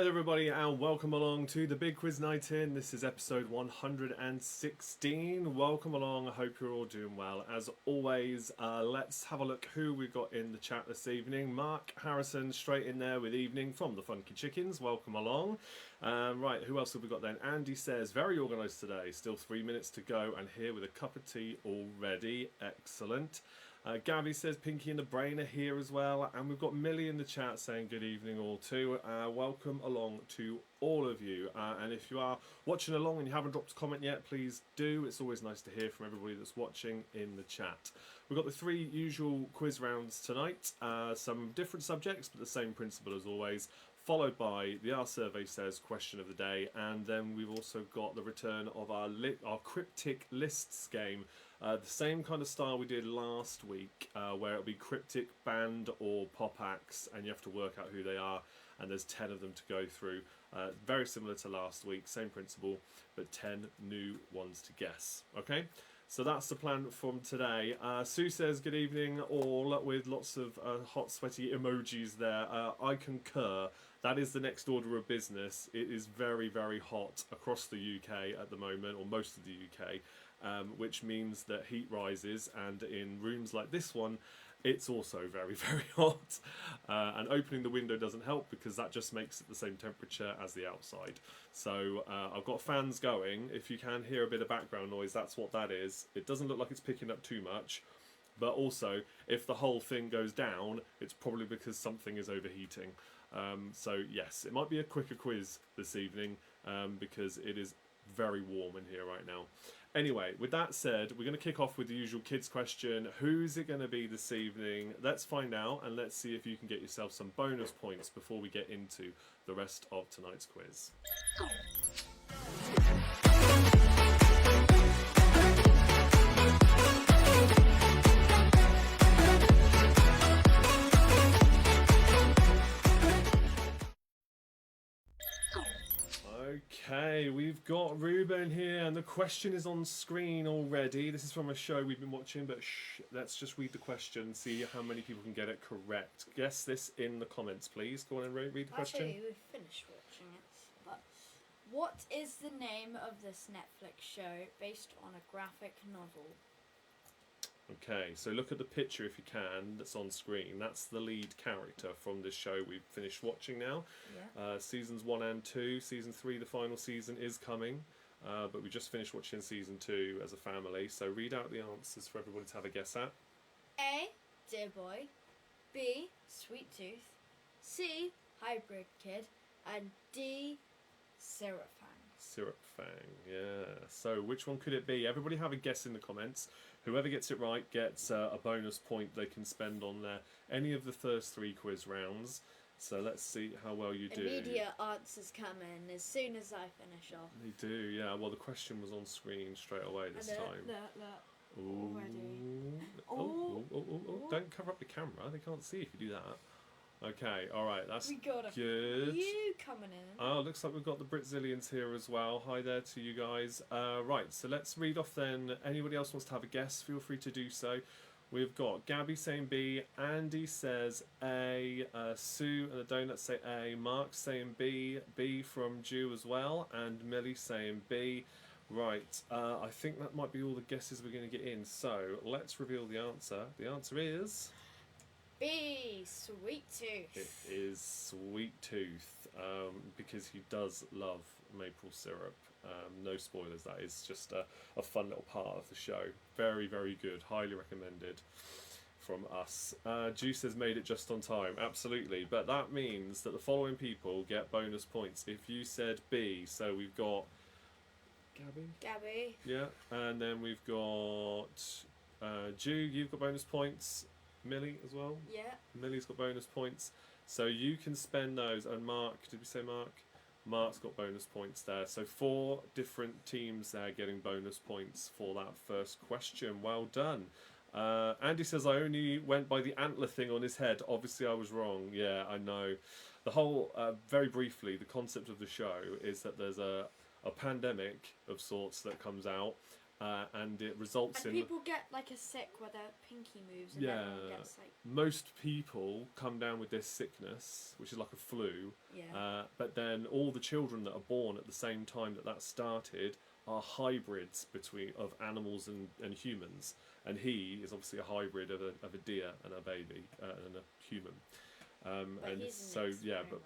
Hi everybody and welcome along to the Big Quiz Night In. This is episode 116. Welcome along, I hope you're all doing well. As always, let's have a look who we've got in the chat this evening. Mark Harrison straight in there with evening from the Funky Chickens, welcome along. Right, who else have we got then? Andy says, very organised today, still 3 minutes to go and here with a cup of tea already, excellent. Gabby says Pinky and the Brain are here as well, and we've got Millie in the chat saying good evening all too. Welcome along to all of you, and if you are watching along and you haven't dropped a comment yet, please do. It's always nice to hear from everybody that's watching in the chat. We've got the three usual quiz rounds tonight, some different subjects but the same principle as always, followed by the Our Survey Says question of the day, and then we've also got the return of our cryptic lists game. The same kind of style we did last week, where it'll be cryptic, band or pop acts, and you have to work out who they are, and there's 10 of them to go through. Very similar to last week, same principle, but 10 new ones to guess. Okay, so that's the plan from today. Sue says good evening all, with lots of hot sweaty emojis there. I concur. That is the next order of business. It is very, very hot across the UK at the moment, or most of the UK. Which means that heat rises, and in rooms like this one it's also very, very hot, and opening the window doesn't help because that just makes it the same temperature as the outside. So I've got fans going. If you can hear a bit of background noise, that's what that is. It doesn't look like it's picking up too much, but also if the whole thing goes down, it's probably because something is overheating. So yes, it might be a quicker quiz this evening because it is very warm in here right now. Anyway, with that said, we're going to kick off with the usual kids question. Who's it going to be this evening? Let's find out, and let's see if you can get yourself some bonus points before we get into the rest of tonight's quiz. Okay, we've got Ruben here, and the question is on screen already. This is from a show we've been watching, but let's just read the question, see how many people can get it correct. Guess this in the comments, please. Go on and read the question. Actually, we've finished watching it, but what is the name of this Netflix show based on a graphic novel? Okay, so look at the picture if you can, that's on screen. That's the lead character from this show we've finished watching now. Yeah. Seasons 1 and 2. Season 3, the final season, is coming. But we just finished watching Season 2 as a family. So read out the answers for everybody to have a guess at. A. Dear Boy. B. Sweet Tooth. C. Hybrid Kid. And D. Syrup Fang. Syrup Fang, yeah. So which one could it be? Everybody have a guess in the comments. Whoever gets it right gets a bonus point they can spend on any of the first 3 quiz rounds. So let's see how well you do. Immediate answers come in as soon as I finish off. They do, yeah. Well, the question was on screen straight away this time. Look. Already. Oh. Don't cover up the camera. They can't see if you do that. Okay, alright, that's good. You coming in. Oh, looks like we've got the Britzillions here as well. Hi there to you guys. Right, so let's read off then. Anybody else wants to have a guess, feel free to do so. We've got Gabby saying B, Andy says A, Sue and the Donuts say A, Mark saying B, B from Jew as well, and Millie saying B. Right, I think that might be all the guesses we're going to get in. So let's reveal the answer. The answer is... B. Sweet Tooth. It is Sweet Tooth, because he does love maple syrup. No spoilers, that is just a fun little part of the show. Very, very good. Highly recommended from us. Juice has made it just on time. Absolutely. But that means that the following people get bonus points. If you said B, so we've got Gabby. Yeah, and then we've got Jew, you've got bonus points. Millie as well? Yeah. Millie's got bonus points. So you can spend those. And Mark, did we say Mark? Mark's got bonus points there. So 4 different teams there getting bonus points for that first question. Well done. Andy says, I only went by the antler thing on his head. Obviously I was wrong. Yeah, I know. The whole, very briefly, the concept of the show is that there's a pandemic of sorts that comes out. and it results And in people get like a sick where their pinky moves and Yeah. everyone gets like most people come down with this sickness, which is like a flu. yeah. But then all the children that are born at the same time that started are hybrids of animals and humans. And he is obviously a hybrid of a deer and a baby and a human. But And he's so an yeah, experiment. but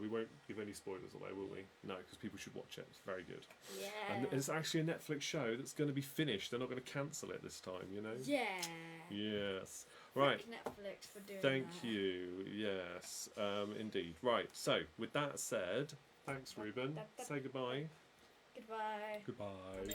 we won't give any spoilers away, will we? No, because people should watch it. It's very good. Yeah. And it's actually a Netflix show that's going to be finished. They're not going to cancel it this time, you know? Yeah. Yes. Right. Thank Netflix for doing Thank that. you. Yes, indeed. Right. So, with that said, thanks, Ruben. Say goodbye. Goodbye. Goodbye.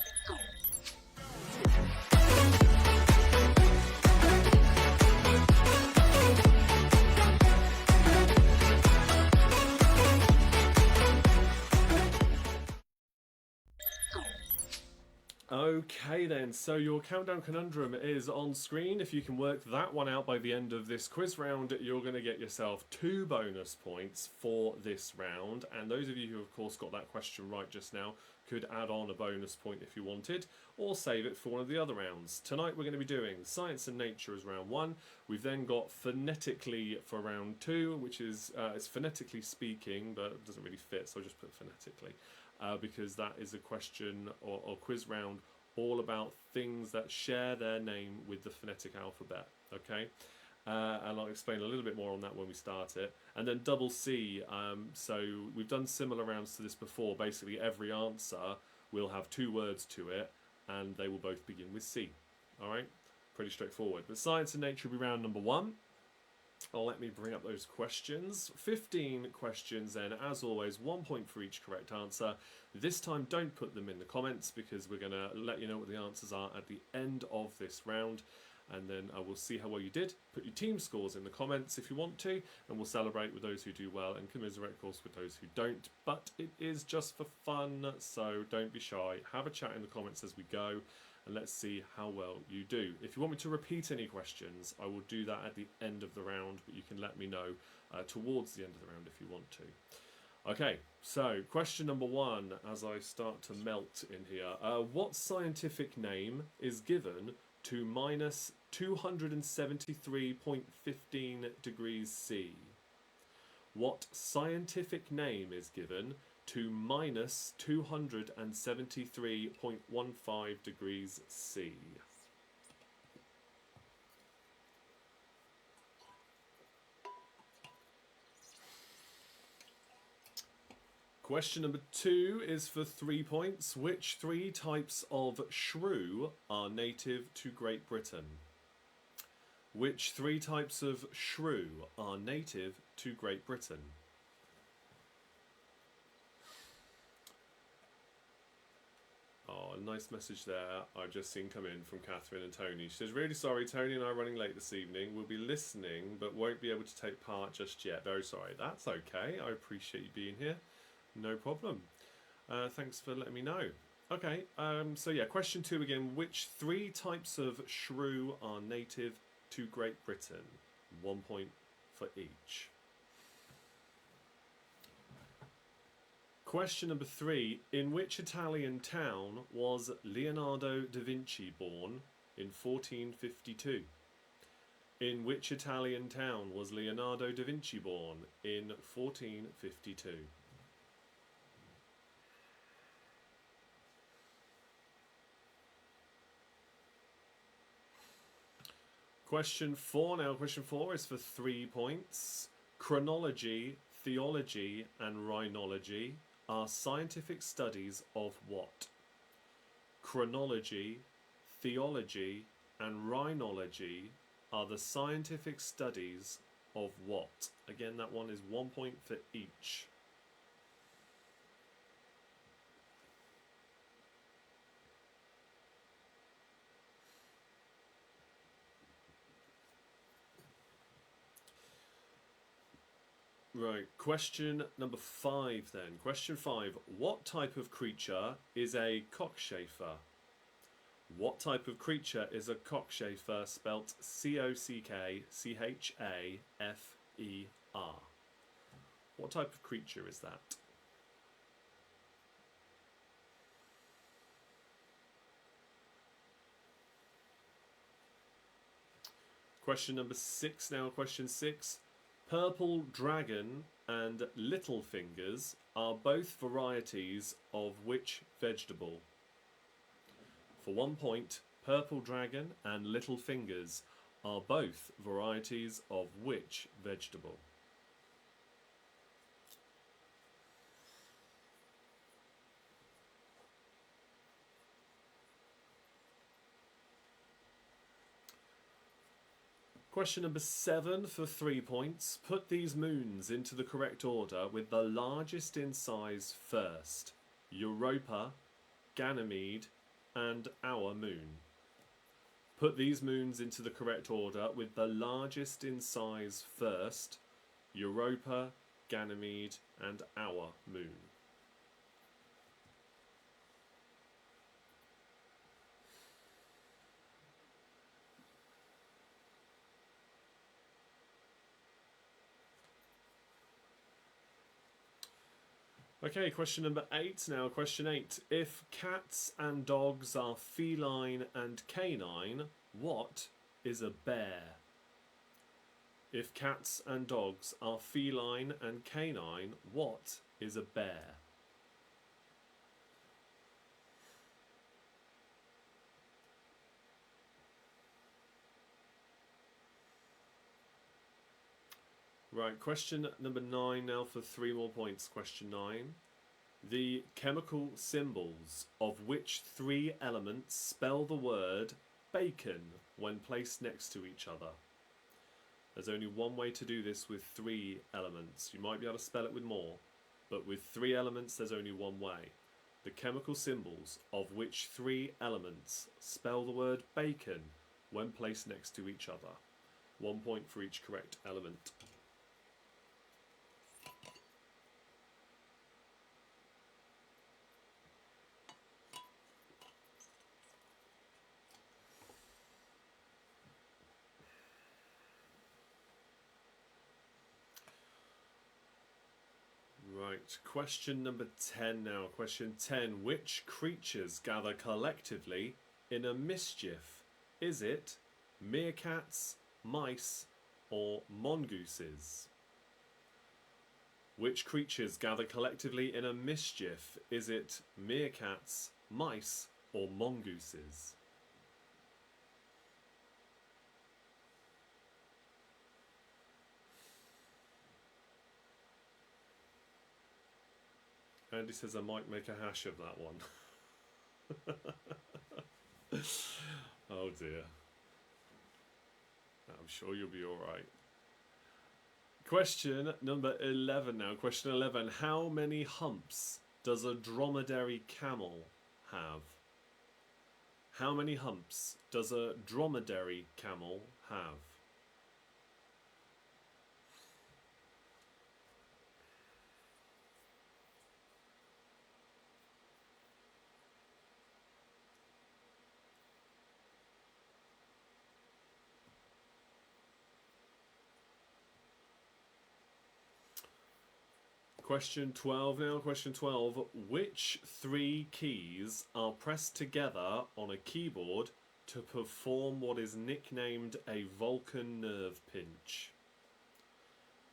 Okay then, so your countdown conundrum is on screen. If you can work that one out by the end of this quiz round, you're going to get yourself 2 bonus points for this round. And those of you who of course got that question right just now could add on a bonus point if you wanted, or save it for one of the other rounds. Tonight we're going to be doing Science and Nature as round 1. We've then got Phonetically for round 2, which is it's phonetically speaking, but it doesn't really fit, so I'll just put phonetically. Because that is a question or quiz round all about things that share their name with the phonetic alphabet, okay? And I'll explain a little bit more on that when we start it. And then double C, so we've done similar rounds to this before. Basically, every answer will have 2 words to it, and they will both begin with C, all right? Pretty straightforward. But Science and Nature will be round number 1. Let me bring up those questions. 15 questions then, as always, 1 point for each correct answer. This time don't put them in the comments because we're going to let you know what the answers are at the end of this round, and then I will see how well you did. Put your team scores in the comments if you want to, and we'll celebrate with those who do well and commiserate, of course, with those who don't. But it is just for fun, so don't be shy. Have a chat in the comments as we go, and let's see how well you do. If you want me to repeat any questions, I will do that at the end of the round, but you can let me know towards the end of the round if you want to. Okay, so question number 1, as I start to melt in here. What scientific name is given to minus 273.15 degrees C? What scientific name is given to minus 273.15 degrees C? Question number 2 is for 3 points. Which 3 types of shrew are native to Great Britain? Which 3 types of shrew are native to Great Britain? Oh, a nice message there I've just seen come in from Catherine and Tony. She says, really sorry, Tony and I are running late this evening. We'll be listening, but won't be able to take part just yet. Very sorry. That's okay. I appreciate you being here. No problem. Thanks for letting me know. Okay, so yeah, question 2 again. Which 3 types of shrew are native to Great Britain? 1 point for each. Question number 3. In which Italian town was Leonardo da Vinci born in 1452? In which Italian town was Leonardo da Vinci born in 1452? Question 4 now. Question 4 is for 3 points. Chronology, theology, and rhinology are scientific studies of what? Chronology, theology, and rhinology are the scientific studies of what? Again, that one is 1 point for each. Right, question number 5 then. Question 5. What type of creature is a cockchafer? What type of creature is a cockchafer, spelt C-O-C-K-C-H-A-F-E-R? What type of creature is that? Question number 6 now. Question 6. Purple dragon and little fingers are both varieties of which vegetable? For 1 point, purple dragon and little fingers are both varieties of which vegetable? Question number 7 for 3 points. Put these moons into the correct order with the largest in size first. Europa, Ganymede, and our moon. Put these moons into the correct order with the largest in size first. Europa, Ganymede, and our moon. Okay, question number 8 now. Question 8. If cats and dogs are feline and canine, what is a bear? If cats and dogs are feline and canine, what is a bear? Right, question number 9 now for 3 more points. Question 9. The chemical symbols of which 3 elements spell the word bacon when placed next to each other? There's only one way to do this with 3 elements. You might be able to spell it with more, but with 3 elements there's only one way. The chemical symbols of which 3 elements spell the word bacon when placed next to each other? 1 point for each correct element. Right, question number 10 now. Question 10. Which creatures gather collectively in a mischief? Is it meerkats, mice, or mongooses? Which creatures gather collectively in a mischief? Is it meerkats, mice, or mongooses? Andy says I might make a hash of that one. Oh dear. I'm sure you'll be alright. Question number 11 now. Question 11. How many humps does a dromedary camel have? How many humps does a dromedary camel have? Question 12 now. Question 12. Which 3 keys are pressed together on a keyboard to perform what is nicknamed a Vulcan nerve pinch?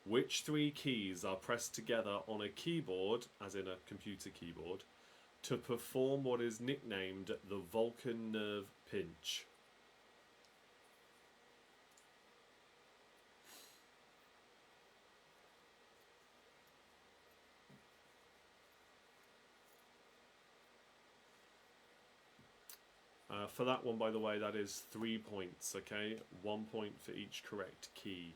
Which 3 keys are pressed together on a keyboard, as in a computer keyboard, to perform what is nicknamed the Vulcan nerve pinch? For that one, by the way, that is 3 points, okay? 1 point for each correct key.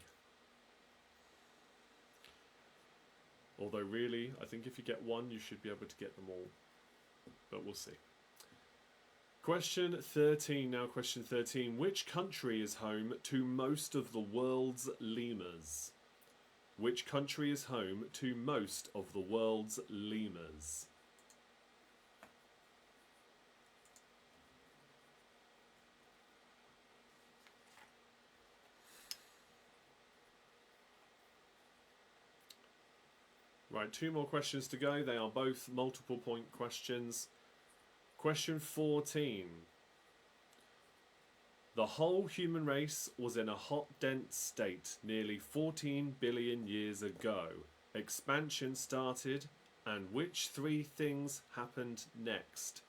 Although really, I think if you get 1, you should be able to get them all. But we'll see. Question 13 now, question 13. Which country is home to most of the world's lemurs? Which country is home to most of the world's lemurs? Right, 2 more questions to go. They are both multiple point questions. Question 14. The whole human race was in a hot, dense state nearly 14 billion years ago. Expansion started, and which three things happened next,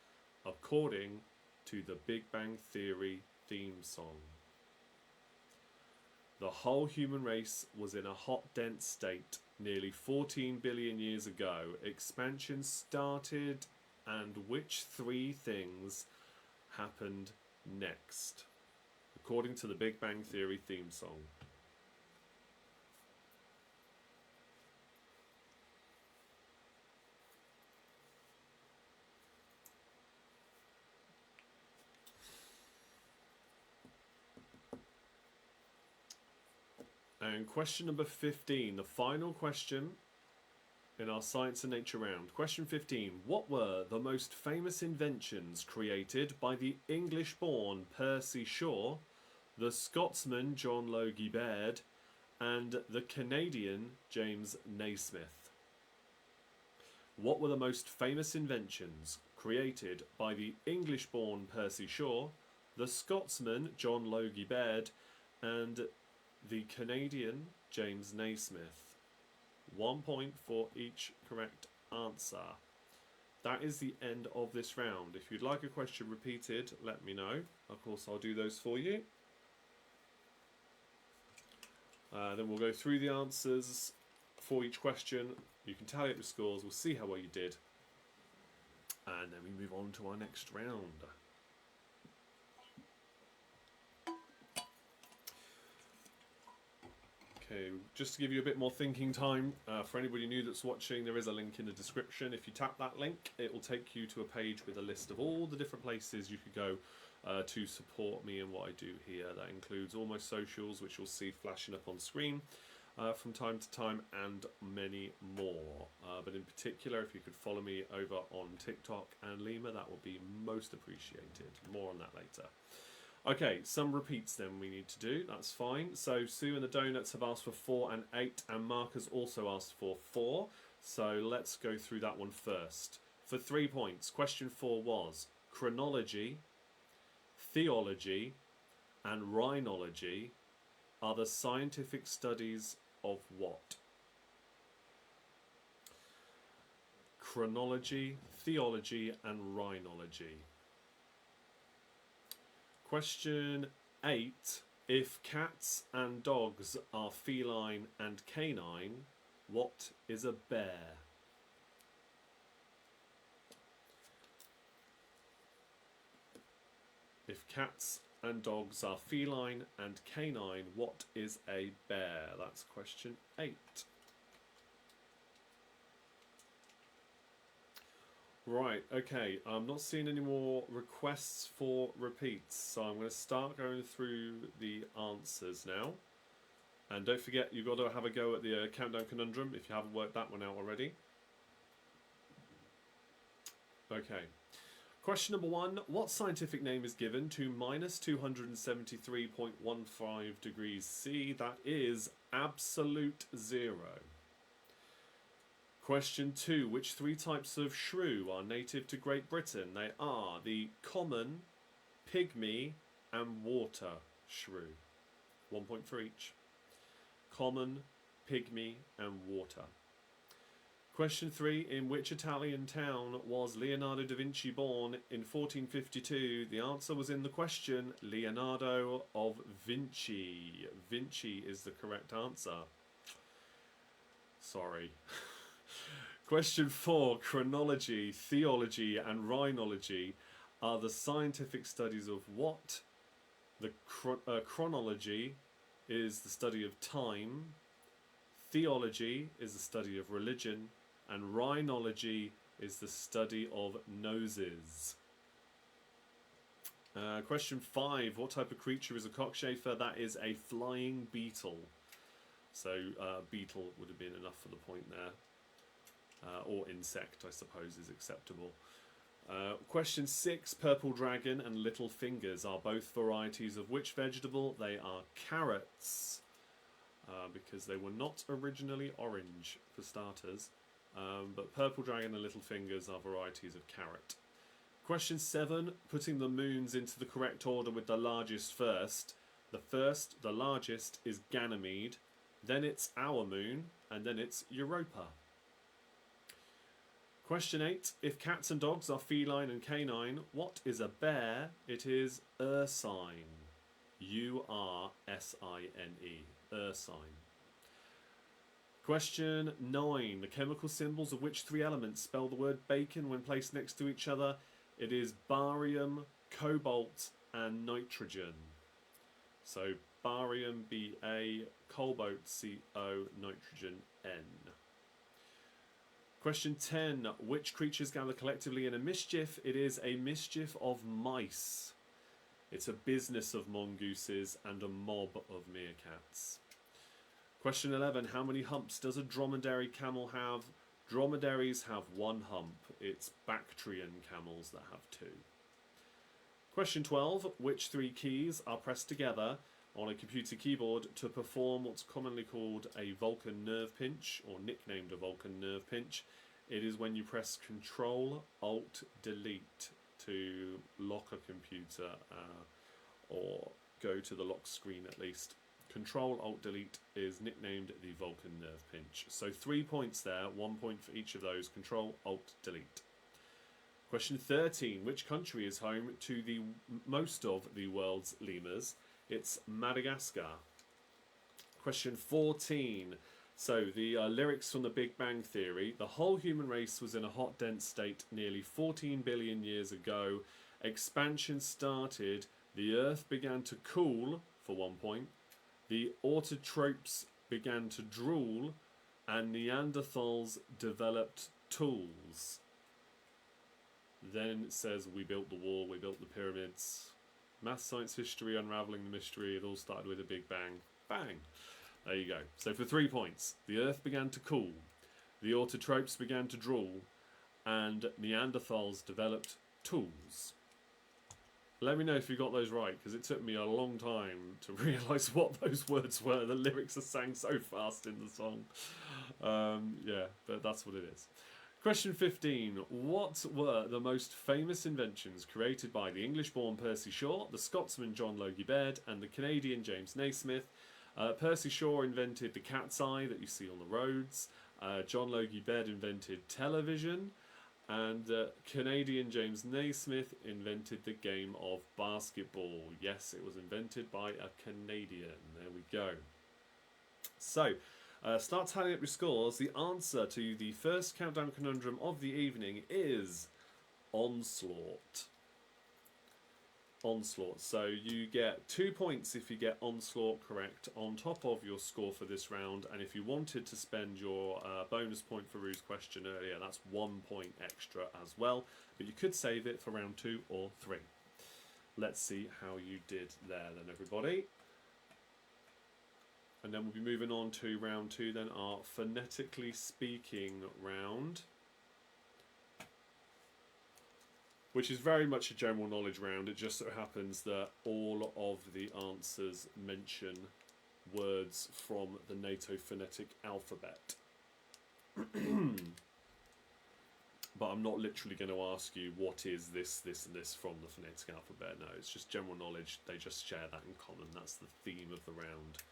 according to the Big Bang Theory theme song? The whole human race was in a hot, dense state nearly 14 billion years ago. Expansion started, and which three things happened next, according to the Big Bang Theory theme song? And question number 15, the final question in our Science and Nature round. Question 15. What were the most famous inventions created by the English-born Percy Shaw, the Scotsman John Logie Baird, and the Canadian James Naismith? What were the most famous inventions created by the English-born Percy Shaw, the Scotsman John Logie Baird, and the Canadian James Naismith? 1 point for each correct answer. That is the end of this round. If you'd like a question repeated, let me know. Of course, I'll do those for you. Then we'll go through the answers for each question. You can tally up your scores. We'll see how well you did. And then we move on to our next round. Okay, just to give you a bit more thinking time, for anybody new that's watching, there is a link in the description. If you tap that link, it will take you to a page with a list of all the different places you could go to support me and what I do here. That includes all my socials, which you'll see flashing up on screen from time to time, and many more. But in particular, if you could follow me over on TikTok and Lima, that would be most appreciated. More on that later. Okay, some repeats then we need to do. That's fine. So Sue and the Donuts have asked for 4 and 8, and Mark has also asked for 4. So let's go through that one first. For 3 points, question 4 was chronology, theology, and rhinology are the scientific studies of what? Chronology, theology, and rhinology. Question 8. If cats and dogs are feline and canine, what is a bear? If cats and dogs are feline and canine, what is a bear? That's question 8. Right, okay, I'm not seeing any more requests for repeats, so I'm going to start going through the answers now. And don't forget, you've got to have a go at the countdown conundrum if you haven't worked that one out already. Okay, question number 1. What scientific name is given to minus 273.15 degrees C? That is absolute zero. Question 2. Which 3 types of shrew are native to Great Britain? They are the common, pygmy, and water shrew. 1 point for each. Common, pygmy, and water. Question 3. In which Italian town was Leonardo da Vinci born in 1452? The answer was in the question, Leonardo of Vinci. Vinci is the correct answer. Sorry. Question 4. Chronology, theology, and rhinology are the scientific studies of what? The chronology is the study of time, theology is the study of religion, and rhinology is the study of noses. Question 5. What type of creature is a cockchafer? That is a flying beetle. So beetle would have been enough for the point there. Or insect, I suppose, is acceptable. Question 6. Purple dragon and little fingers are both varieties of which vegetable? They are carrots, because they were not originally orange, for starters. But purple dragon and little fingers are varieties of carrot. Question 7, putting the moons into the correct order with the largest first. The largest is Ganymede, then it's our moon, and then it's Europa. Question 8, if cats and dogs are feline and canine, what is a bear? It is ursine. Ursine. Ursine. Question 9, the chemical symbols of which three elements spell the word bacon when placed next to each other? It is barium, cobalt, and nitrogen. So barium Ba, cobalt Co, nitrogen N. Question 10. Which creatures gather collectively in a mischief? It is a mischief of mice. It's a business of mongooses and a mob of meerkats. Question 11. How many humps does a dromedary camel have? Dromedaries have one hump. It's Bactrian camels that have two. Question 12. Which three keys are pressed together on a computer keyboard to perform what's commonly called a Vulcan nerve pinch, or nicknamed a Vulcan nerve pinch? It is when you press Control Alt Delete to lock a computer or go to the lock screen at least. Control Alt Delete is nicknamed the Vulcan nerve pinch. So 3 points there, 1 point for each of those. Control Alt Delete. Question 13. Which country is home to the most of the world's lemurs? It's Madagascar. Question 14. So the lyrics from the Big Bang Theory. The whole human race was in a hot, dense state nearly 14 billion years ago. Expansion started. The Earth began to cool, for 1 point. The autotrophs began to drool. And Neanderthals developed tools. Then it says, we built the wall, we built the pyramids. Math, science, history, unravelling the mystery. It all started with a big bang. Bang! There you go. So for 3 points, the Earth began to cool, the autotrophs began to drool, and Neanderthals developed tools. Let me know if you got those right, because it took me a long time to realise what those words were. The lyrics are sang so fast in the song. Yeah, but that's what it is. Question 15. What were the most famous inventions created by the English-born Percy Shaw, the Scotsman John Logie Baird, and the Canadian James Naismith? Percy Shaw invented the cat's eye that you see on the roads. John Logie Baird invented television. And Canadian James Naismith invented the game of basketball. Yes, it was invented by a Canadian. There we go. So, start tallying up your scores. The answer to the first countdown conundrum of the evening is Onslaught. Onslaught. So you get 2 points if you get Onslaught correct on top of your score for this round. And if you wanted to spend your bonus point for Rue's question earlier, that's 1 point extra as well. But you could save it for round 2 or 3. Let's see how you did there then, everybody. And then we'll be moving on to round 2 then, our phonetically speaking round, which is very much a general knowledge round. It just so happens that all of the answers mention words from the NATO phonetic alphabet. But I'm not literally going to ask you what is this, this and this from the phonetic alphabet. No, it's just general knowledge. They just share that in common. That's the theme of the round.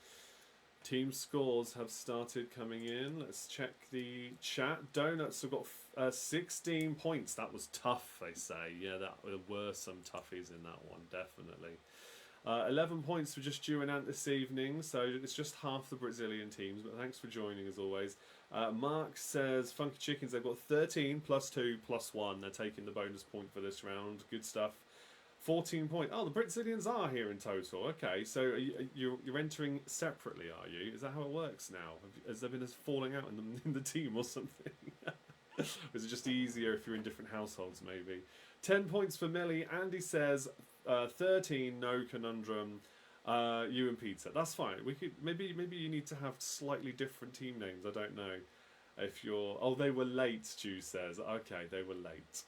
Team scores have started coming in. Let's check the chat. Donuts have got 16 points. That was tough, they say. Yeah, there were some toughies in that one, definitely. 11 points for just you and Ant this evening, so it's just half the Brazilian teams, but thanks for joining as always. Mark says, Funky Chickens, they've got 13 plus 2 plus 1. They're taking the bonus point for this round. Good stuff. 14 points. Oh, the Brazilians are here in total. Okay, so you're entering separately, are you? Is that how it works now? Has there been a falling out in the team or something? Or is it just easier if you're in different households, maybe? 10 points for Millie. Andy says 13, no conundrum. You and Peter. That's fine. We could maybe you need to have slightly different team names. I don't know. If you're... Oh, they were late, Stu says. Okay, they were late.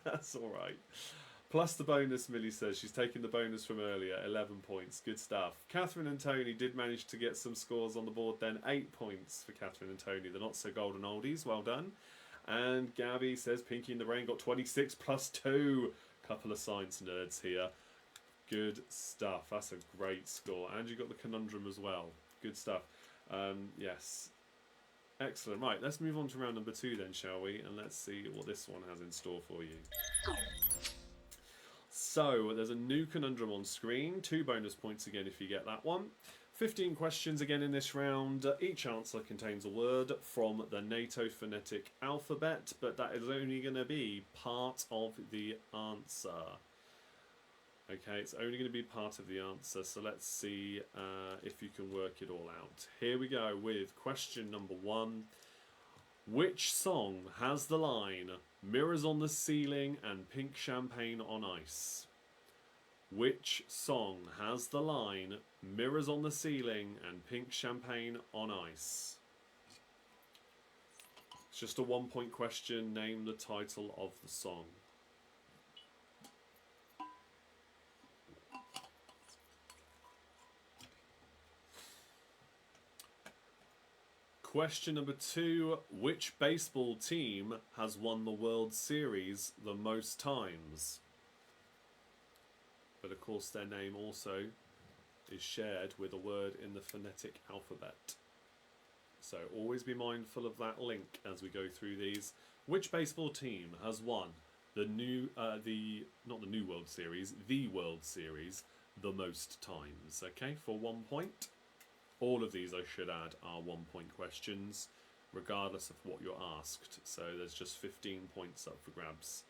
That's all right. Plus the bonus, Millie says. She's taking the bonus from earlier. 11 points. Good stuff. Catherine and Tony did manage to get some scores on the board then. 8 points for Catherine and Tony. The not so golden oldies. Well done. And Gabby says Pinky in the Rain got 26 plus 2. Couple of science nerds here. Good stuff. That's a great score. And you got the conundrum as well. Good stuff. Yes. Excellent. Right, let's move on to round number 2 then, shall we? And let's see what this one has in store for you. So, there's a new conundrum on screen. 2 bonus points again if you get that one. 15 questions again in this round. Each answer contains a word from the NATO phonetic alphabet, but that is only going to be part of the answer. Okay, it's only going to be part of the answer, so let's see if you can work it all out. Here we go with question number 1. Which song has the line, mirrors on the ceiling and pink champagne on ice? Which song has the line, mirrors on the ceiling and pink champagne on ice? It's just a 1-point question. Name the title of the song. Question number 2. Which baseball team has won the World Series the most times? But of course their name also is shared with a word in the phonetic alphabet. So always be mindful of that link as we go through these. Which baseball team has won the not the new World Series, the World Series the most times? Okay, for 1 point. All of these, I should add, are 1-point questions, regardless of what you're asked. So there's just 15 points up for grabs.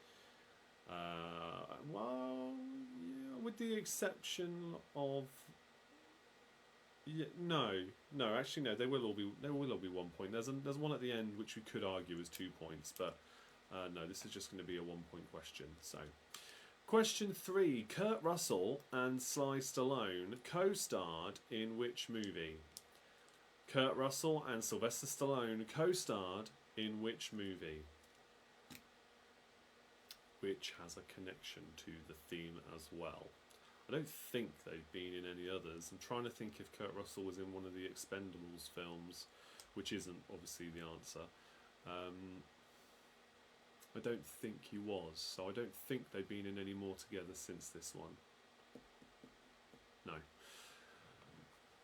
Well, yeah, with the exception of, no, actually no, they will all be 1 point. There's one at the end which we could argue is 2 points, but no, this is just going to be a 1-point question. So. Question 3. Kurt Russell and Sly Stallone co-starred in which movie? Kurt Russell and Sylvester Stallone co-starred in which movie? Which has a connection to the theme as well. I don't think they've been in any others. I'm trying to think if Kurt Russell was in one of the Expendables films, which isn't obviously the answer. I don't think he was, so I don't think they've been in any more together since this one. No.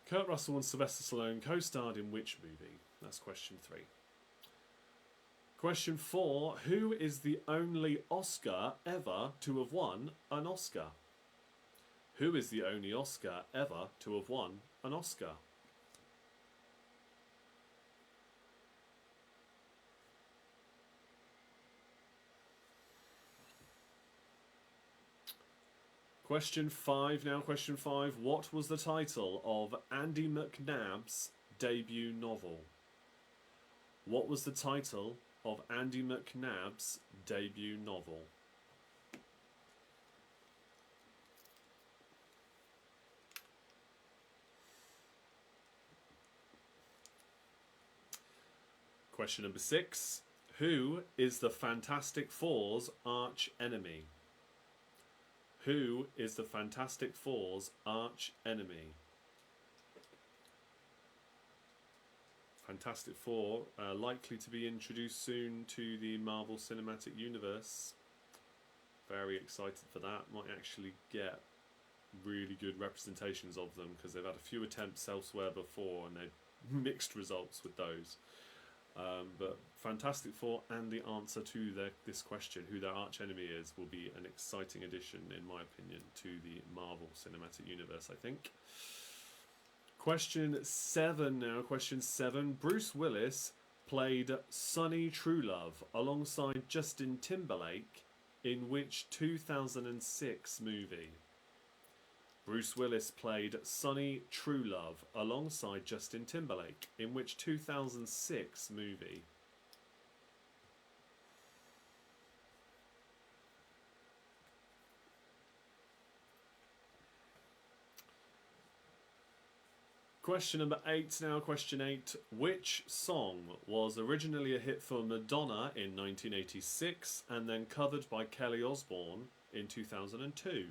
Kurt Russell and Sylvester Stallone co-starred in which movie? That's question 3. Question 4. Who is the only Oscar ever to have won an Oscar? Who is the only Oscar ever to have won an Oscar? Question 5 now, question 5. What was the title of Andy McNabb's debut novel? What was the title of Andy McNabb's debut novel? Question number 6. Who is the Fantastic Four's arch enemy? Who is the Fantastic Four's arch enemy? Fantastic Four, likely to be introduced soon to the Marvel Cinematic Universe. Very excited for that. Might actually get really good representations of them because they've had a few attempts elsewhere before and they've mixed results with those. But Fantastic Four and the answer to this question, who their arch enemy is, will be an exciting addition, in my opinion, to the Marvel Cinematic Universe, I think. Question 7 now. Question 7. Bruce Willis played Sonny Truelove alongside Justin Timberlake in which 2006 movie? Bruce Willis played Sonny Truelove alongside Justin Timberlake in which 2006 movie? Question number 8 now, question 8. Which song was originally a hit for Madonna in 1986 and then covered by Kelly Osbourne in 2002?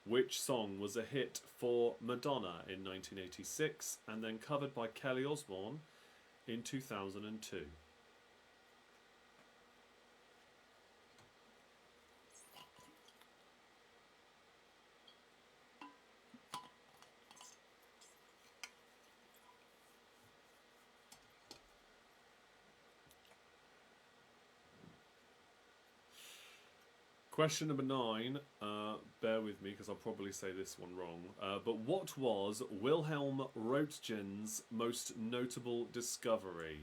Which song was a hit for Madonna in 1986 and then covered by Kelly Osbourne in 2002? Question number 9. Bear with me because I'll probably say this one wrong. But what was Wilhelm Röntgen's most notable discovery?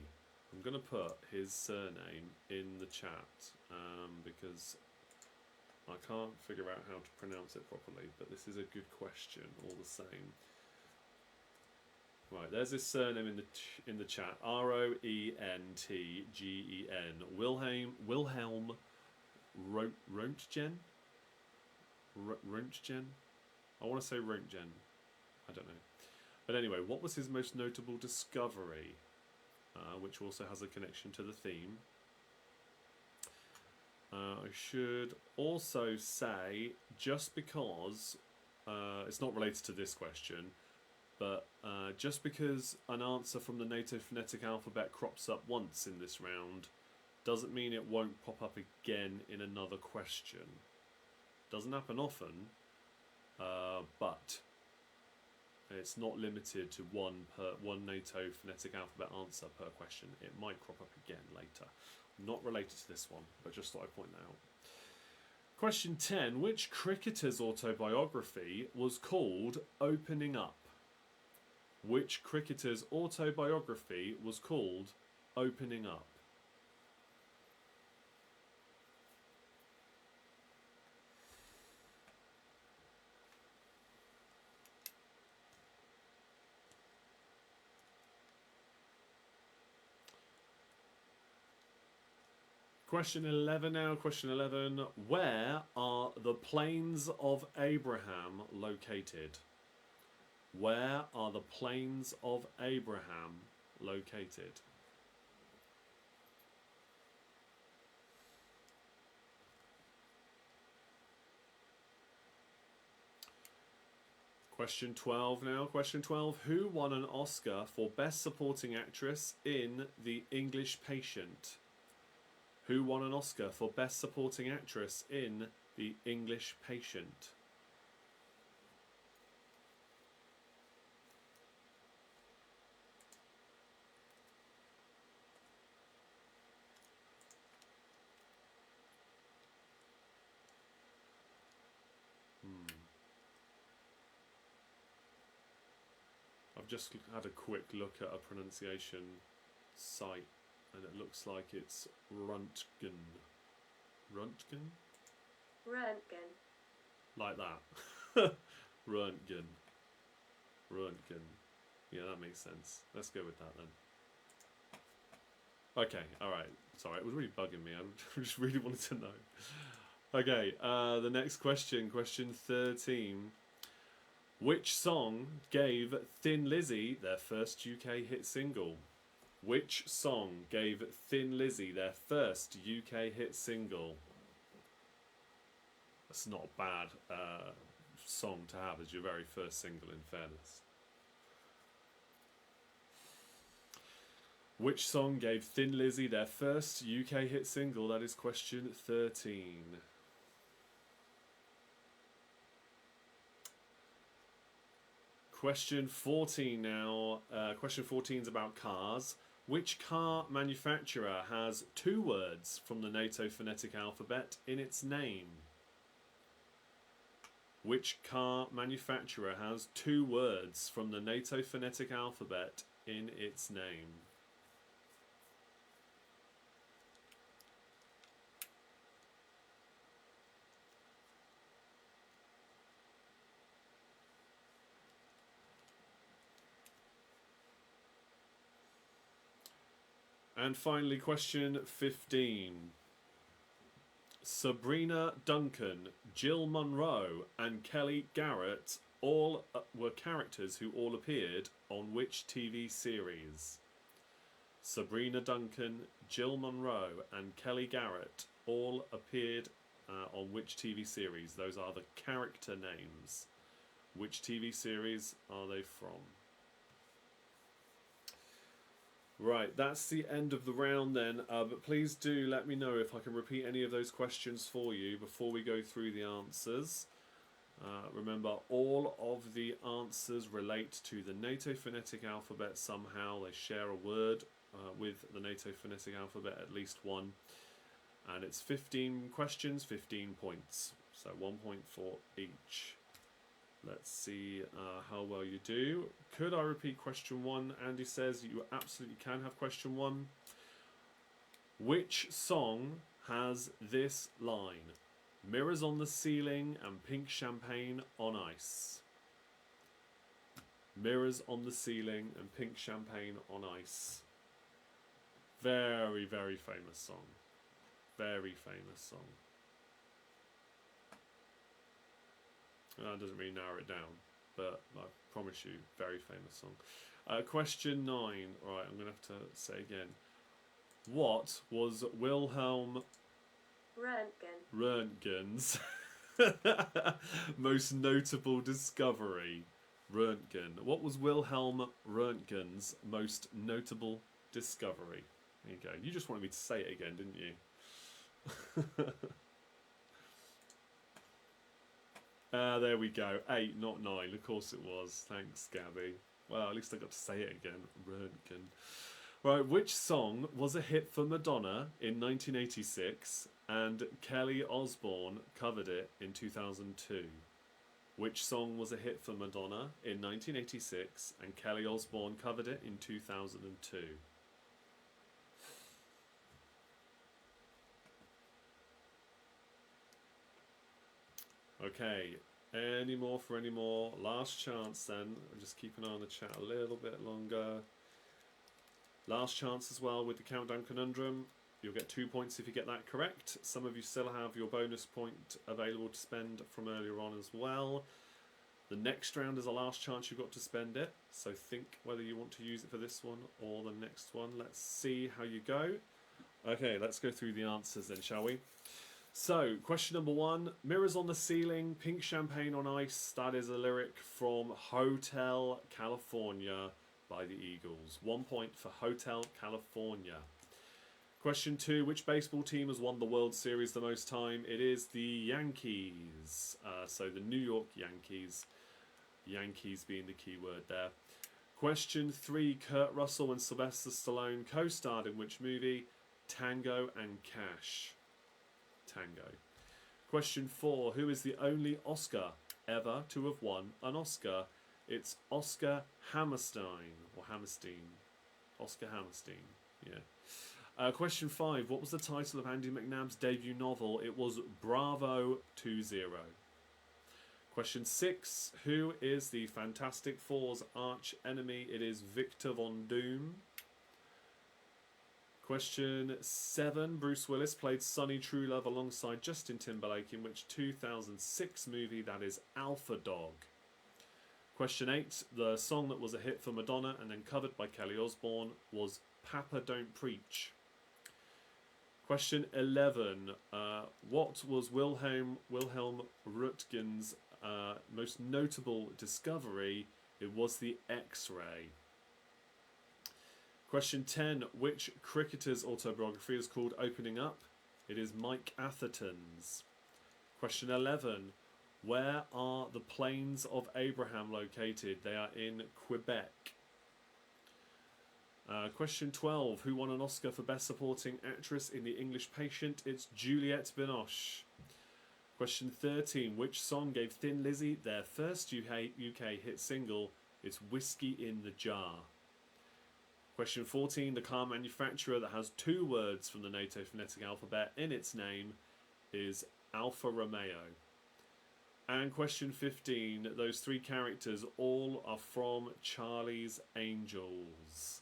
I'm going to put his surname in the chat because I can't figure out how to pronounce it properly, but this is a good question all the same. Right, there's his surname in the chat. Roentgen. Wilhelm Röntgen. Röntgen. I want to say Röntgen. I don't know. But anyway, what was his most notable discovery? Which also has a connection to the theme. I should also say, just because it's not related to this question, but just because an answer from the NATO phonetic alphabet crops up once in this round doesn't mean it won't pop up again in another question. Doesn't happen often, but it's not limited to one NATO phonetic alphabet answer per question. It might crop up again later. Not related to this one, but just thought I'd point that out. Question 10. Which cricketer's autobiography was called Opening Up? Which cricketer's autobiography was called Opening Up? Question 11 now. Question 11. Where are the Plains of Abraham located? Where are the Plains of Abraham located? Question 12 now. Question 12. Who won an Oscar for Best Supporting Actress in The English Patient? Who won an Oscar for Best Supporting Actress in The English Patient? I've just had a quick look at a pronunciation site, and it looks like it's Röntgen. Röntgen? Röntgen. Like that. Röntgen. Röntgen. Yeah, that makes sense. Let's go with that then. Okay, alright. Sorry, it was really bugging me. I just really wanted to know. Okay, the next question. Question 13. Which song gave Thin Lizzy their first UK hit single? Which song gave Thin Lizzy their first UK hit single? That's not a bad song to have as your very first single, in fairness. Which song gave Thin Lizzy their first UK hit single? That is question 13. Question 14 now. Question 14 is about cars. Which car manufacturer has 2 words from the NATO phonetic alphabet in its name? Which car manufacturer has 2 words from the NATO phonetic alphabet in its name? And finally, question 15. Sabrina Duncan, Jill Munro, and Kelly Garrett all were characters who all appeared on which TV series? Sabrina Duncan, Jill Munro, and Kelly Garrett all appeared on which TV series? Those are the character names. Which TV series are they from? Right, that's the end of the round then, but please do let me know if I can repeat any of those questions for you before we go through the answers. Remember, all of the answers relate to the NATO phonetic alphabet somehow. They share a word with the NATO phonetic alphabet, at least one. And it's 15 questions, 15 points. So 1 point for each. Let's see how well you do. Could I repeat question 1? Andy says you absolutely can have question 1. Which song has this line? Mirrors on the ceiling and pink champagne on ice. Mirrors on the ceiling and pink champagne on ice. Very, very famous song. Very famous song. That doesn't really narrow it down, but I promise you, very famous song. Question 9. Right, I'm going to have to say again. What was Wilhelm Röntgen's most notable discovery? Röntgen. What was Wilhelm Röntgen's most notable discovery? There you go. You just wanted me to say it again, didn't you? There we go. 8, not 9. Of course it was. Thanks, Gabby. Well, at least I got to say it again. Röntgen. Right, which song was a hit for Madonna in 1986 and Kelly Osbourne covered it in 2002? Which song was a hit for Madonna in 1986 and Kelly Osbourne covered it in 2002? Okay, any more for any more? Last chance then. I'll just keep an eye on the chat a little bit longer. Last chance as well with the countdown conundrum. You'll get 2 points if you get that correct. Some of you still have your bonus point available to spend from earlier on as well. The next round is the last chance you've got to spend it. So think whether you want to use it for this one or the next one. Let's see how you go. Okay, let's go through the answers then, shall we? So, question number 1. Mirrors on the ceiling, pink champagne on ice. That is a lyric from Hotel California by the Eagles. 1 point for Hotel California. Question 2. Which baseball team has won the World Series the most time? It is the Yankees. So the New York Yankees. Yankees being the key word there. Question 3. Kurt Russell and Sylvester Stallone co-starred in which movie? Tango and Cash. Tango. Question 4. Who is the only Oscar ever to have won an Oscar? It's Oscar Hammerstein, or Hammerstein. Oscar Hammerstein, yeah. Question 5. What was the title of Andy McNabb's debut novel? It was Bravo 2-0. Question 6. Who is the Fantastic Four's arch enemy? It is Victor Von Doom. Question 7. Bruce Willis played Sonny Truelove alongside Justin Timberlake in which 2006 movie? That is Alpha Dog. Question 8. The song that was a hit for Madonna and then covered by Kelly Osbourne was Papa Don't Preach. Question 11. What was Wilhelm Röntgen's most notable discovery? It was the X-ray. Question 10. Which cricketer's autobiography is called Opening Up? It is Mike Atherton's. Question 11. Where are the Plains of Abraham located? They are in Quebec. Question 12. Who won an Oscar for Best Supporting Actress in The English Patient? It's Juliette Binoche. Question 13. Which song gave Thin Lizzy their first UK hit single? It's Whiskey in the Jar. Question 14. The car manufacturer that has 2 words from the NATO phonetic alphabet in its name is Alfa Romeo. And question 15. Those 3 characters all are from Charlie's Angels.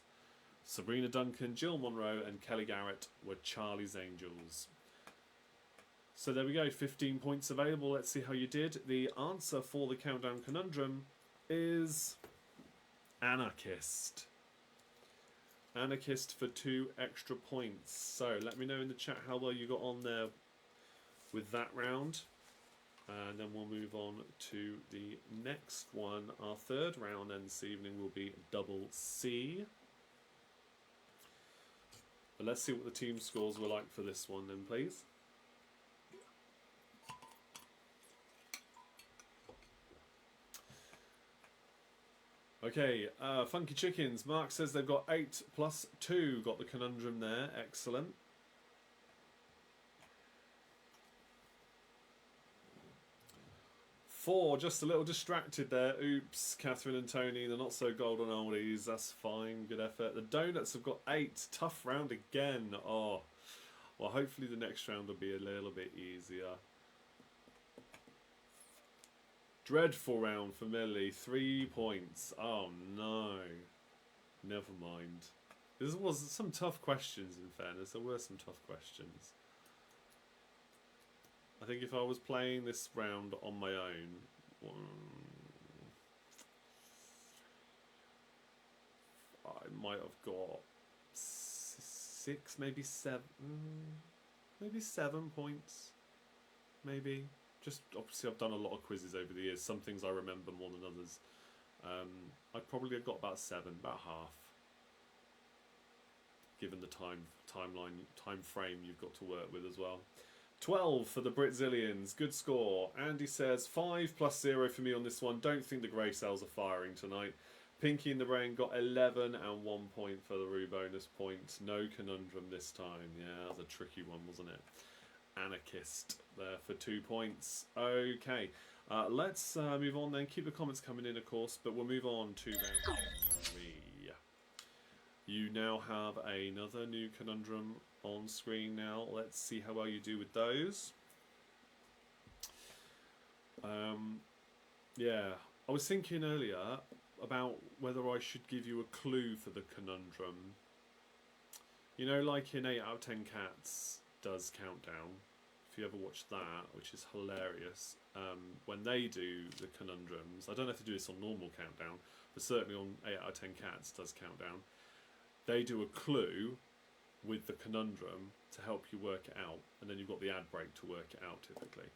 Sabrina Duncan, Jill Monroe and Kelly Garrett were Charlie's Angels. So there we go, 15 points available. Let's see how you did. The answer for the countdown conundrum is anarchist. Anarchist for 2 extra points. So let me know in the chat how well you got on there with that round. And then we'll move on to the next one. Our third round then this evening will be double C. But let's see what the team scores were like for this one then, please. Okay, Funky Chickens. Mark says they've got 8 plus 2. Got the conundrum there. Excellent. 4, just a little distracted there. Oops, Catherine and Tony, they're not so golden oldies. That's fine, good effort. The Donuts have got 8. Tough round again. Oh, well, hopefully the next round will be a little bit easier. Dreadful round for Millie. 3 points. Oh no. Never mind. There was some tough questions, in fairness. There were some tough questions. I think if I was playing this round on my own, I might have got 6, maybe 7, maybe 7 points, maybe. Just obviously I've done a lot of quizzes over the years. Some things I remember more than others. I probably have got about 7, about half, given the time frame you've got to work with as well. 12 for the Britzillians. Good score. Andy says 5 plus 0 for me on this one. Don't think the grey cells are firing tonight. Pinky in the Brain got 11 and 1 point for the Rue bonus point. No conundrum this time. Yeah, that was a tricky one, wasn't it? Anarchist there for 2 points. Okay, let's move on then. Keep the comments coming in, of course, but we'll move on to round 3. You now have another new conundrum on screen now. Let's see how well you do with those. Yeah, I was thinking earlier about whether I should give you a clue for the conundrum. You know, like in 8 out of 10 Cats does Countdown. If you ever watch that, which is hilarious, when they do the conundrums, I don't know if they do this on normal Countdown, but certainly on 8 out of 10 Cats does Countdown, they do a clue with the conundrum to help you work it out, and then you've got the ad break to work it out typically.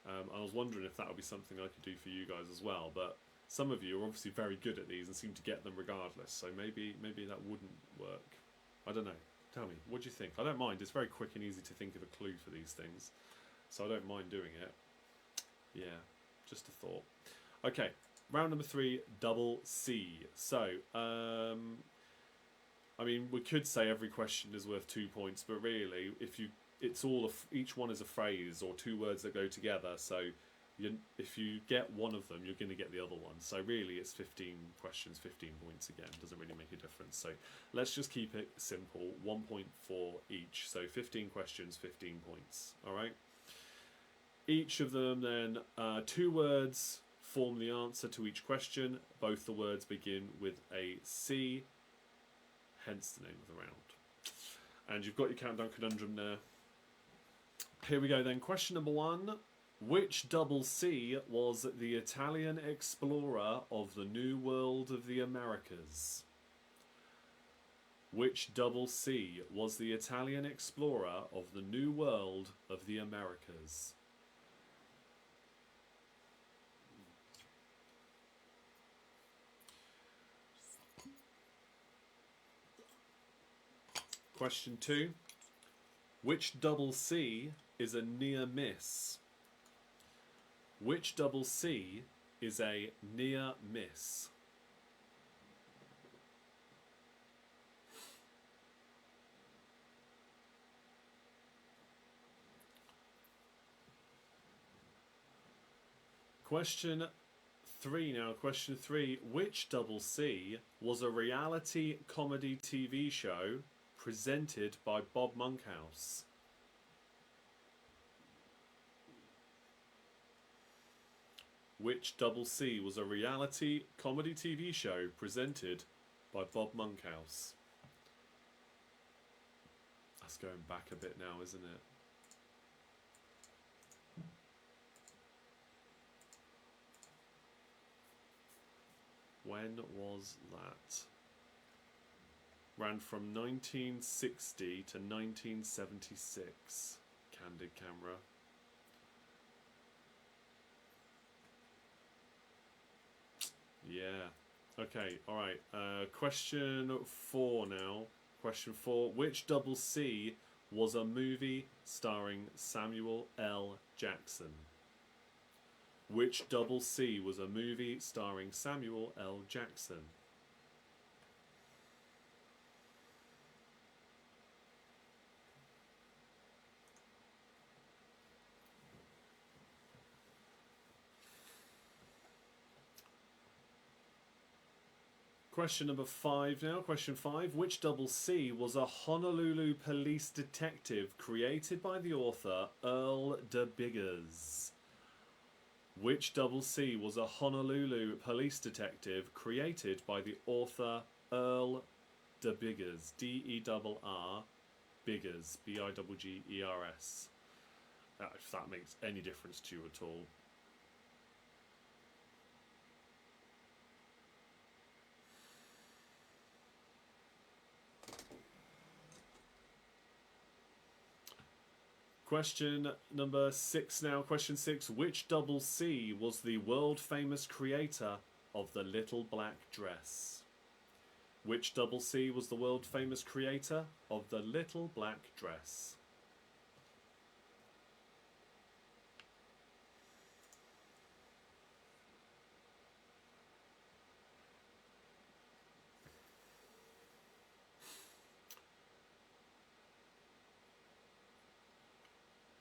I was wondering if that would be something I could do for you guys as well, but some of you are obviously very good at these and seem to get them regardless, so maybe that wouldn't work. I don't know. Tell me, what do you think? I don't mind. It's very quick and easy to think of a clue for these things, so I don't mind doing it. Yeah, just a thought. Okay, round number 3, double C. So, I mean, we could say every question is worth 2 points, but really, each one is a phrase or 2 words that go together. So, if you get one of them, you're going to get the other one. So really, it's 15 questions, 15 points again. Doesn't really make a difference. So let's just keep it simple. 1 point for each. So 15 questions, 15 points. All right. Each of them then, 2 words form the answer to each question. Both the words begin with a C. Hence the name of the round. And you've got your countdown conundrum there. Here we go then. Question number 1. Which double C was the Italian explorer of the New World of the Americas? Which double C was the Italian explorer of the New World of the Americas? Question 2. Which double C is a near miss? Which double C is a near miss? Question 3 now. Question 3. Which double C was a reality comedy TV show presented by Bob Monkhouse? Which double C was a reality comedy TV show presented by Bob Monkhouse? That's going back a bit now, isn't it? When was that? Ran from 1960 to 1976. Candid camera. Yeah. Okay, alright. Question 4 now. Question 4. Which double C was a movie starring Samuel L. Jackson? Which double C was a movie starring Samuel L. Jackson? Question number 5 now. Question 5. Which double C was a Honolulu police detective created by the author Earl de Biggers? Which double C was a Honolulu police detective created by the author Earl de Biggers? D-E-R-R Biggers. B-I-G-G-E-R-S. If that makes any difference to you at all. Question number 6 now. Question 6. Which double C was the world famous creator of the little black dress? Which double C was the world famous creator of the little black dress?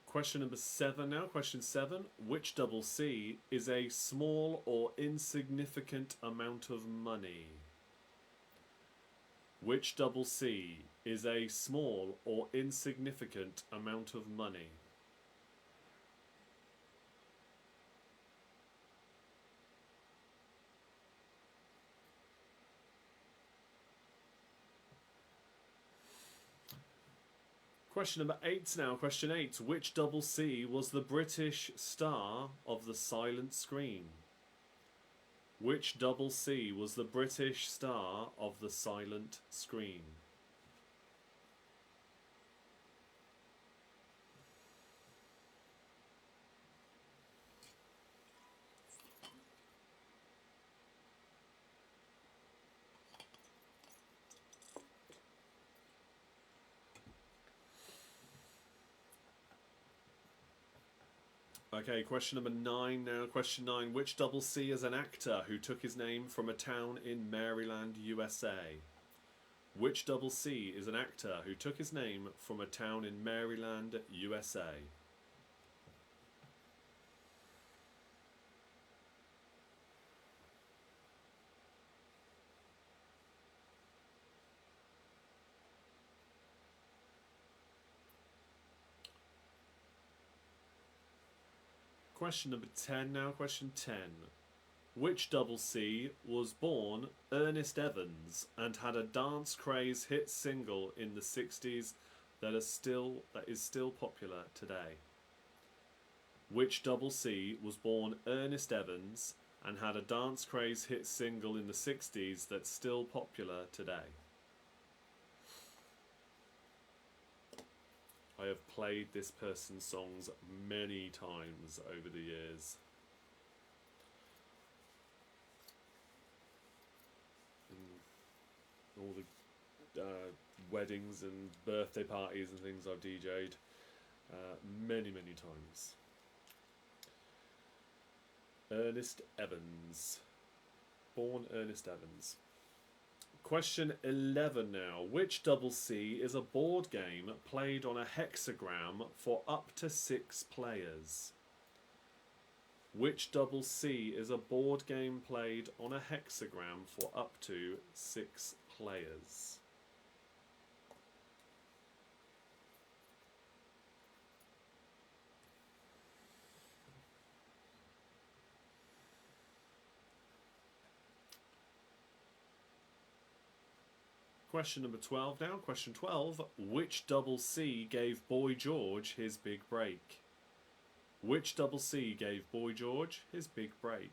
Question number 7 now. Question 7. Which double C is a small or insignificant amount of money? Which double C is a small or insignificant amount of money? Question number 8 now. Question 8. Which double C was the British star of the silent screen? Which double C was the British star of the silent screen? Okay, question number 9 now. Question 9. Which double C is an actor who took his name from a town in Maryland, USA? Which double C is an actor who took his name from a town in Maryland, USA? Question number 10 now. Question 10. Which double C was born Ernest Evans and had a dance craze hit single in the 60s that is still popular today? Which double C was born Ernest Evans and had a dance craze hit single in the 60s that's still popular today? I have played this person's songs many times over the years. And all the weddings and birthday parties and things I've DJ'd many, many times. Ernest Evans. Born Ernest Evans. Question 11 now. Which double C is a board game played on a hexagram for up to 6 players? Which double C is a board game played on a hexagram for up to 6 players? Question number 12 now. Question 12. Which double C gave Boy George his big break? Which double C gave Boy George his big break?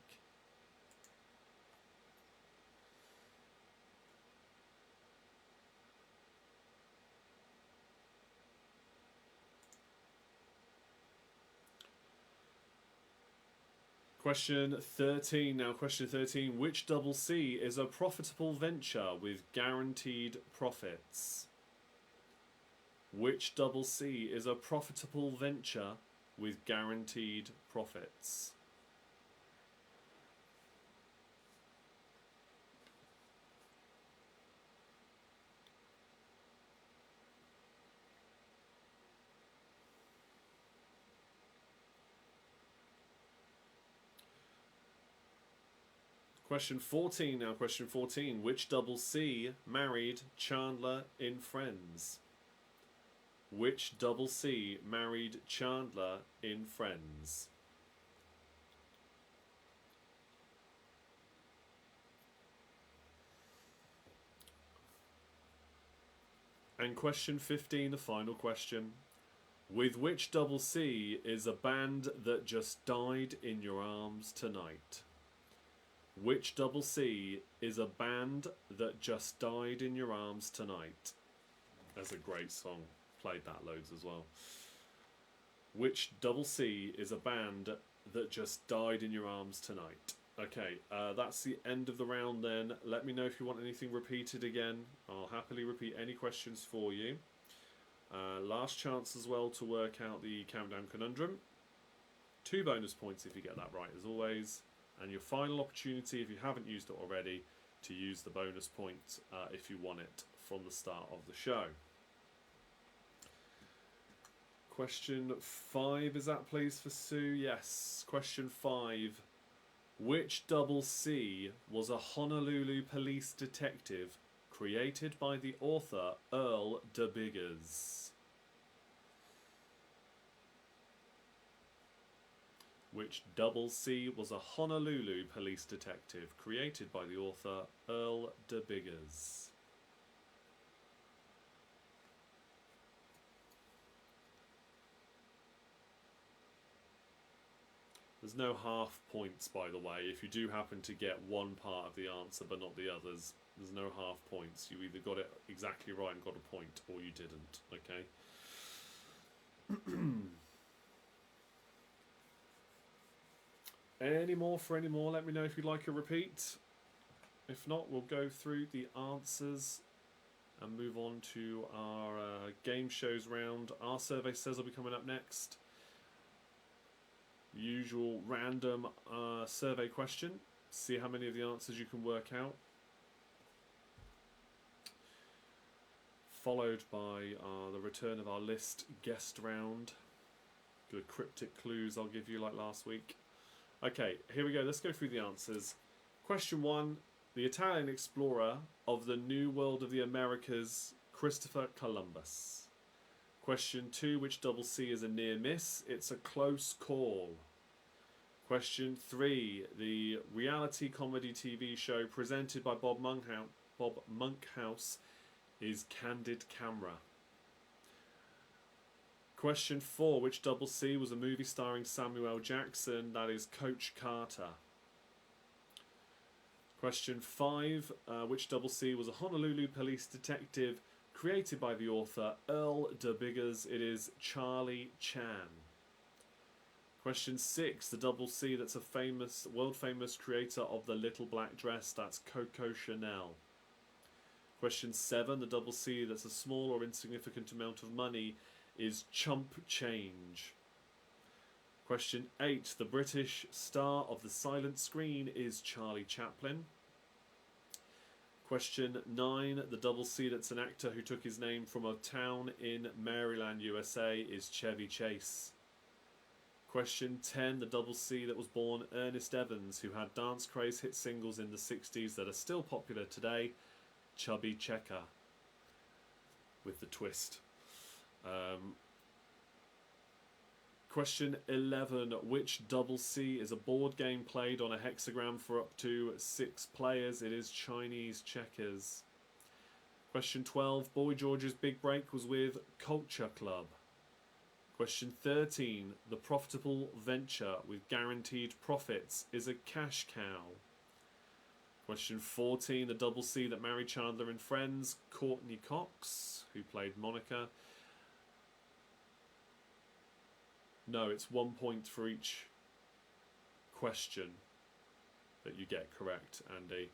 Question 13 now. Question 13. Which double C is a profitable venture with guaranteed profits? Which double C is a profitable venture with guaranteed profits? Question 14 now. Question 14. Which double C married Chandler in Friends? Which double C married Chandler in Friends? And question 15, the final question. With which double C is a band that just died in your arms tonight? Which double C is a band that just died in your arms tonight? That's a great song. Played that loads as well. Which double C is a band that just died in your arms tonight? Okay, that's the end of the round then. Let me know if you want anything repeated again. I'll happily repeat any questions for you. Last chance as well to work out the countdown conundrum. 2 bonus points if you get that right as always. And your final opportunity, if you haven't used it already, to use the bonus point if you want it from the start of the show. Question 5, is that please for Sue? Yes. Question 5. Which double C was a Honolulu police detective created by the author Earl de Biggers? Which double C was a Honolulu police detective created by the author Earl de Biggers? There's no half points, by the way. If you do happen to get one part of the answer but not the others, there's no half points. You either got it exactly right and got a point, or you didn't, okay? Any more for any more? Let me know if you'd like a repeat. If not, we'll go through the answers and move on to our game shows round. Our survey says will be coming up next. Usual random survey question. See how many of the answers you can work out. Followed by the return of our list guest round. Good cryptic clues I'll give you like last week. Okay, here we go. Let's go through the answers. Question 1. The Italian explorer of the New World of the Americas, Christopher Columbus. Question 2, which double C is a near miss? It's a close call. Question 3, the reality comedy TV show presented by Bob Monkhouse is Candid Camera. Question 4, which double C was a movie starring Samuel L. Jackson? That is Coach Carter. Question 5, which double C was a Honolulu police detective created by the author Earl de Biggers? It is Charlie Chan. Question 6, the double C that's a famous, world famous creator of the little black dress? That's Coco Chanel. Question 7, the double C that's a small or insignificant amount of money is chump change. Question 8, the British star of the silent screen is Charlie Chaplin. Question 9, the double C that's an actor who took his name from a town in Maryland, USA is Chevy Chase. Question 10, the double C that was born Ernest Evans, who had dance craze hit singles in the 60s that are still popular today, Chubby Checker, with the twist. Question 11, which double C is a board game played on a hexagram for up to 6 players? It is Chinese checkers. Question 12, Boy George's big break was with Culture Club. Question 13, the profitable venture with guaranteed profits is a cash cow. Question 14, the double C that married Chandler in Friends, Courtney Cox, who played Monica. No, it's 1 point for each question that you get correct, Andy.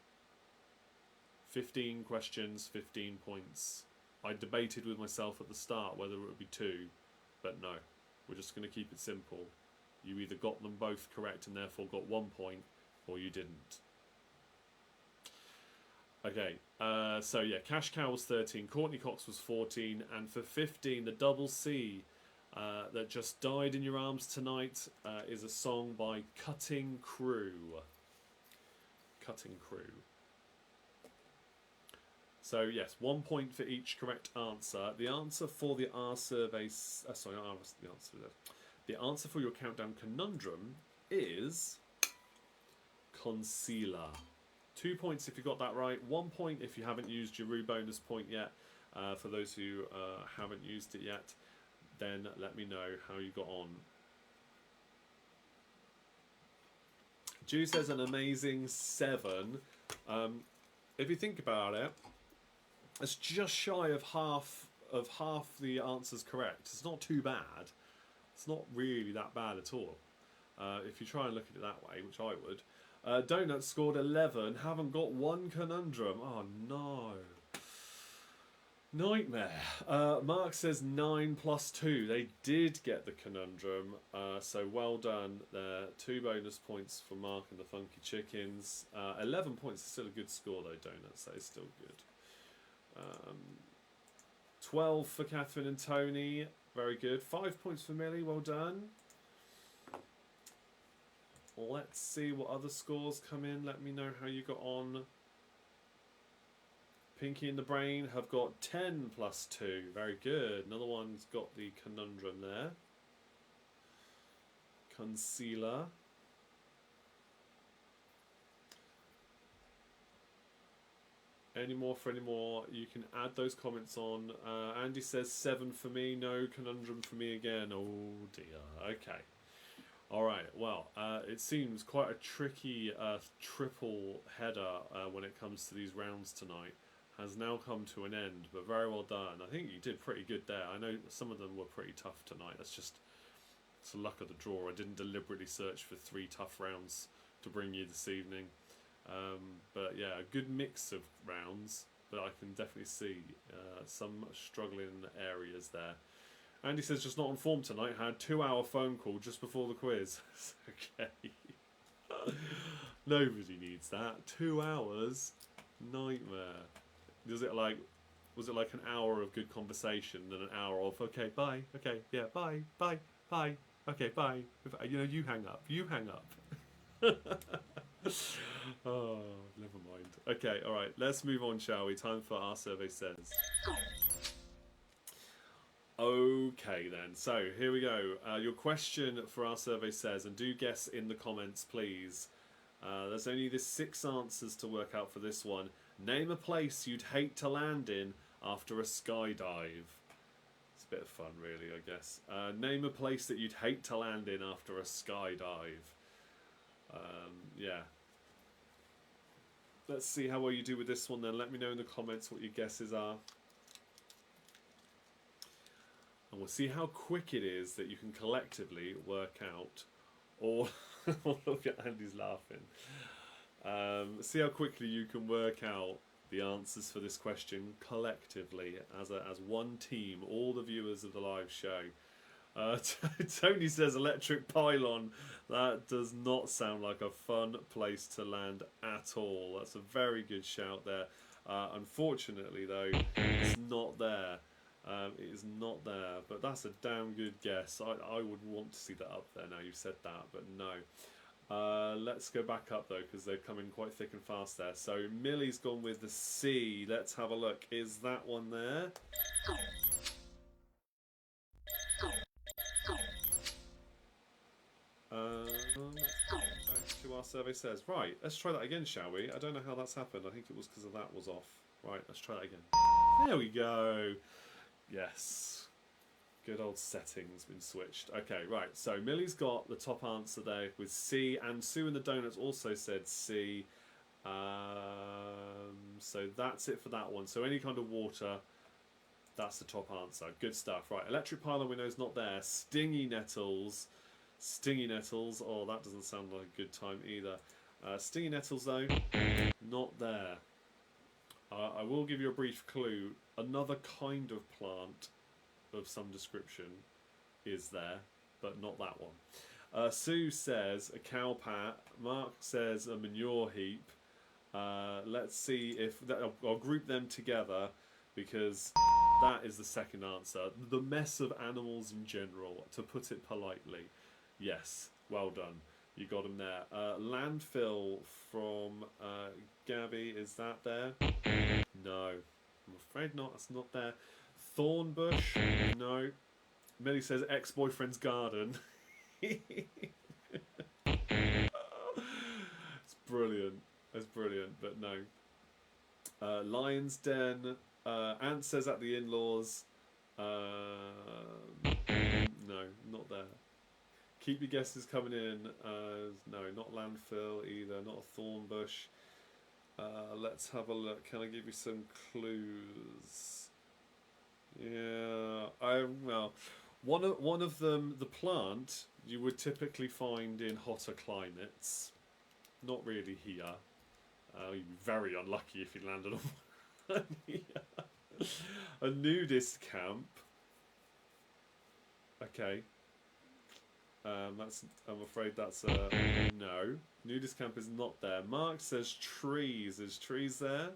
15 questions, 15 points. I debated with myself at the start whether it would be 2, but no. We're just going to keep it simple. You either got them both correct and therefore got 1 point, or you didn't. Okay, so yeah, Cash Cow was 13, Courtney Cox was 14, and for 15, the double C that just died in your arms tonight is a song by Cutting Crew. cutting crew. So yes, 1 point for each correct answer. The answer for the R survey, sorry, not R, the answer. The answer for your countdown conundrum is concealer. 2 points if you got that right. 1 point if you haven't used your Rue bonus point yet. For those who haven't used it yet, then let me know how you got on. Ju says an amazing 7. If you think about it, it's just shy of half the answers correct. It's not too bad. It's not really that bad at all. If you try and look at it that way, which I would. Donut scored 11. Haven't got one conundrum. Oh no. Nightmare. Mark says 9 plus 2. They did get the conundrum. So well done there. 2 bonus points for Mark and the Funky Chickens. 11 points is still a good score though, Donut. So it's still good. 12 for Catherine and Tony. Very good. 5 points for Millie. Well done. Let's see what other scores come in. Let me know how you got on. Pinky and the Brain have got 10 plus 2. Very good. Another one's got the conundrum there. Concealer. Any more for any more, you can add those comments on. Andy says 7 for me, no conundrum for me again. Oh dear. Okay. Alright, well, it seems quite a tricky triple header when it comes to these rounds tonight. Has now come to an end, but very well done. I think you did pretty good there. I know some of them were pretty tough tonight. It's the luck of the draw. I didn't deliberately search for 3 tough rounds to bring you this evening. But yeah, a good mix of rounds, but I can definitely see some struggling areas there. Andy says just not on form tonight. Had 2-hour phone call just before the quiz. Okay. Nobody needs that. 2 hours? Nightmare. Was it like an hour of good conversation and an hour of okay, bye, okay, yeah, bye, okay, bye. You know, you hang up. Oh, never mind. Okay, all right. Let's move on, shall we? Time for Our Survey Says. Okay, then. So here we go. Your question for Our Survey Says, and do guess in the comments, please. There's only the 6 answers to work out for this one. Name a place you'd hate to land in after a skydive. It's a bit of fun, really, I guess. Name a place that you'd hate to land in after a skydive. Yeah. Let's see how well you do with this one then. Let me know in the comments what your guesses are. And we'll see how quick it is that you can collectively work out all... Look at Andy's laughing. See how quickly you can work out the answers for this question collectively as one team, all the viewers of the live show. Tony says electric pylon. That does not sound like a fun place to land at all. That's a very good shout there. Unfortunately, though, it's not there. It is not there, but that's a damn good guess. I would want to see that up there now you've said that, but no. Let's go back up though, because they're coming quite thick and fast there. So Millie's gone with the C. Let's have a look. Is that one there? Back to Our Survey Says. Right, let's try that again, shall we? I don't know how that's happened. I think it was because of that was off. Right, let's try that again. There we go. Yes. Good old settings been switched. Okay, right. So Millie's got the top answer there with C, and Sue and the Donuts also said C. So that's it for that one. So any kind of water, that's the top answer. Good stuff. Right, electric pylon we know is not there. Stingy nettles. Stingy nettles. Oh, that doesn't sound like a good time either. Stingy nettles though, not there. I will give you a brief clue. Another kind of plant of some description is there, but not that one. Sue says a cow pat. Mark says a manure heap. Let's see if I'll group them together because that is the second answer. The mess of animals in general, to put it politely. Yes, well done. You got them there. Landfill from Gabby, is that there? No, I'm afraid not. That's not there. Thornbush, no. Millie says ex-boyfriend's garden. It's brilliant. It's brilliant, but no. Lion's Den. Ant says at the in-laws. No, not there. Keep your guesses coming in. No, not landfill either. Not a thornbush. Let's have a look. Can I give you some clues? Yeah, well, one of them, the plant, you would typically find in hotter climates. Not really here. You'd be very unlucky if you landed on one here. A nudist camp. Okay. I'm afraid that's a no. Nudist camp is not there. Mark says trees. Is trees there?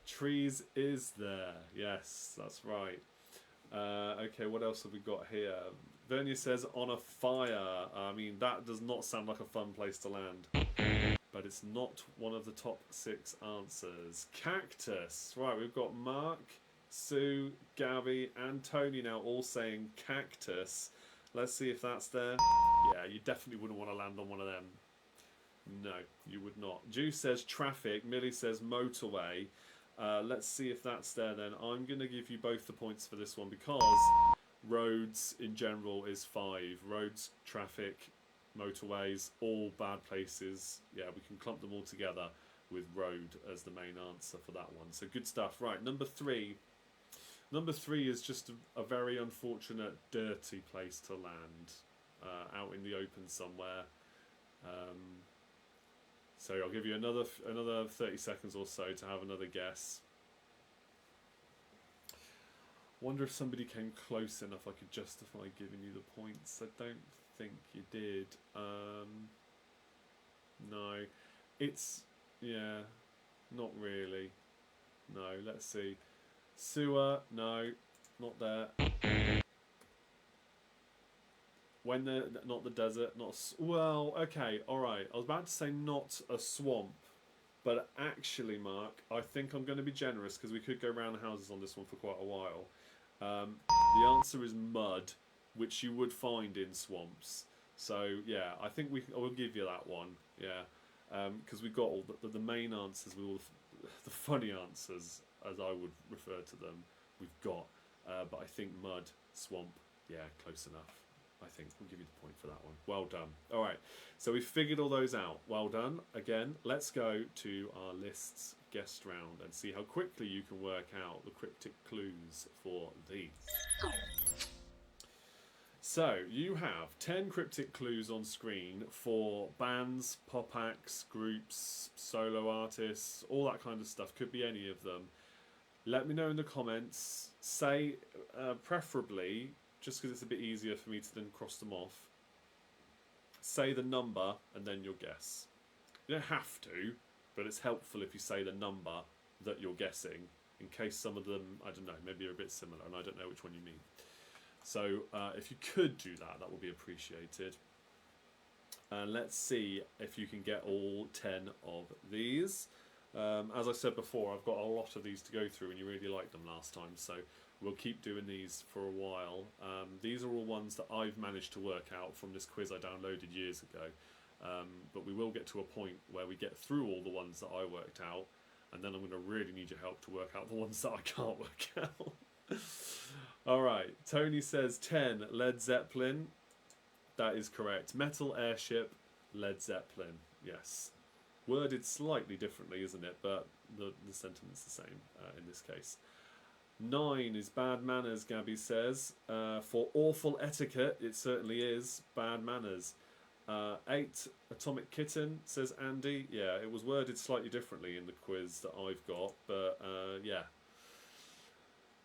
Trees is there. Yes, that's right. Okay, what else have we got here? Vernia says on a fire. I mean, that does not sound like a fun place to land. But it's not one of the top 6 answers. Cactus. Right, we've got Mark, Sue, Gabby, and Tony now all saying cactus. Let's see if that's there. Yeah, you definitely wouldn't want to land on one of them. No, you would not. Juice says traffic. Millie says motorway. Let's see if that's there then. I'm going to give you both the points for this one because roads in general is 5. Roads, traffic, motorways, all bad places. Yeah, we can clump them all together with road as the main answer for that one. So good stuff. Right, number 3. Number 3 is just a very unfortunate, dirty place to land, out in the open somewhere. So I'll give you another 30 seconds or so to have another guess. Wonder if somebody came close enough I could justify giving you the points. I don't think you did. No, it's, yeah, not really. No, let's see. Sewer, no, not there. When not the desert, not well. Okay, all right. I was about to say not a swamp, but actually, Mark, I think I'm going to be generous because we could go round the houses on this one for quite a while. The answer is mud, which you would find in swamps. So yeah, I think I will give you that one. Yeah, because we've got all the main answers, with all the funny answers, as I would refer to them, we've got. But I think mud, swamp, yeah, close enough. I think we'll give you the point for that one. Well done. All right, so we've figured all those out. Well done. Again, let's go to our lists guest round and see how quickly you can work out the cryptic clues for these. So you have 10 cryptic clues on screen for bands, pop acts, groups, solo artists, all that kind of stuff. Could be any of them. Let me know in the comments. Say, preferably, just because it's a bit easier for me to then cross them off, say the number and then your guess. You don't have to, but it's helpful if you say the number that you're guessing, in case some of them, I don't know, maybe are a bit similar and I don't know which one you mean. So if you could do that, that would be appreciated. And let's see if you can get all 10 of these. As I said before, I've got a lot of these to go through and you really liked them last time, so we'll keep doing these for a while. These are all ones that I've managed to work out from this quiz I downloaded years ago. But we will get to a point where we get through all the ones that I worked out, and then I'm going to really need your help to work out the ones that I can't work out. Alright, Tony says 10, Led Zeppelin. That is correct. Metal Airship, Led Zeppelin. Yes. Worded slightly differently, isn't it? But the sentiment's the same in this case. 9 is Bad Manners, Gabby says. For Awful Etiquette, it certainly is Bad Manners. 8, Atomic Kitten, says Andy. Yeah, it was worded slightly differently in the quiz that I've got, but yeah.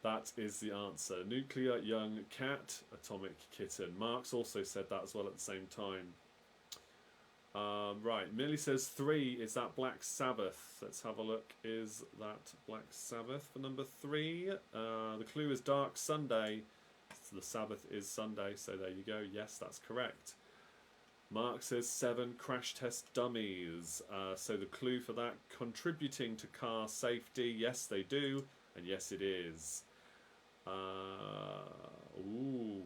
That is the answer. Nuclear Young Cat, Atomic Kitten. Mark's also said that as well at the same time. Right, Millie says 3. Is that Black Sabbath? Let's have a look. Is that Black Sabbath for number 3? The clue is Dark Sunday. So the Sabbath is Sunday, so there you go. Yes, that's correct. Mark says 7 crash test dummies. So the clue for that, contributing to car safety. Yes, they do. And yes, it is.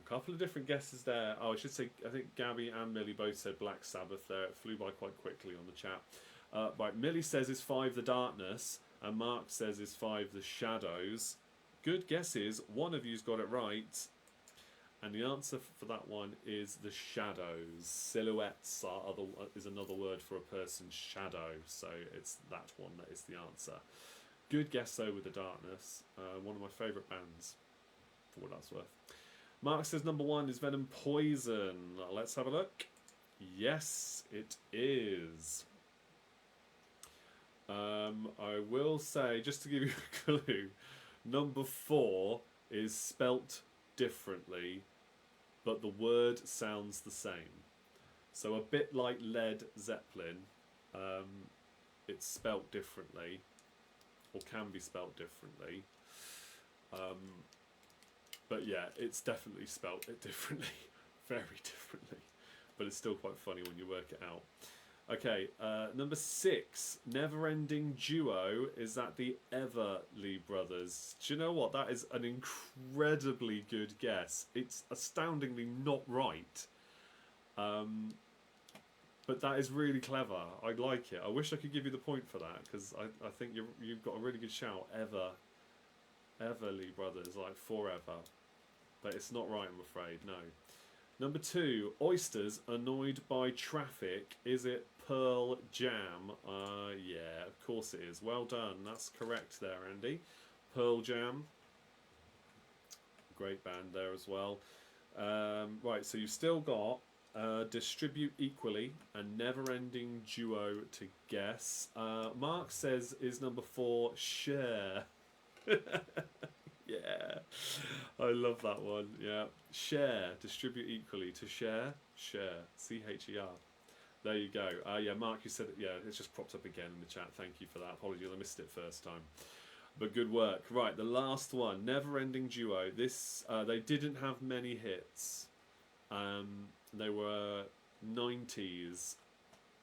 Couple of different guesses there. Oh, I should say, I think Gabby and Millie both said Black Sabbath there. It flew by quite quickly on the chat. Right, Millie says is 5 the darkness, and Mark says is 5 the shadows. Good guesses. One of you's got it right. And the answer for that one is the shadows. Silhouettes is another word for a person's shadow. So it's that one that is the answer. Good guess though with the darkness. One of my favourite bands, for what that's worth. Mark says number 1 is Venom Poison. Let's have a look. Yes, it is. I will say, just to give you a clue, number 4 is spelt differently, but the word sounds the same. So a bit like Led Zeppelin, it's spelt differently, or can be spelt differently. But yeah, it's definitely spelt it differently, very differently. But it's still quite funny when you work it out. Okay, number 6, Never Ending Duo. Is that the Everly Brothers? Do you know what? That is an incredibly good guess. It's astoundingly not right. But that is really clever. I like it. I wish I could give you the point for that, because I think you've got a really good shout. Everly Brothers, like forever. But it's not right, I'm afraid, no. Number 2, Oysters Annoyed by Traffic. Is it Pearl Jam? Yeah, of course it is. Well done. That's correct there, Andy. Pearl Jam. Great band there as well. Right, so you've still got Distribute Equally and Never Ending Duo to guess. Mark says is number 4, Share. Yeah, I love that one. Yeah, share, distribute equally. To share, share. C-H-E-R. There you go. Yeah, Mark, you said it. Yeah, it's just propped up again in the chat. Thank you for that. Apologies, I missed it first time. But good work. Right, the last one, Never Ending Duo. This they didn't have many hits. They were 90s.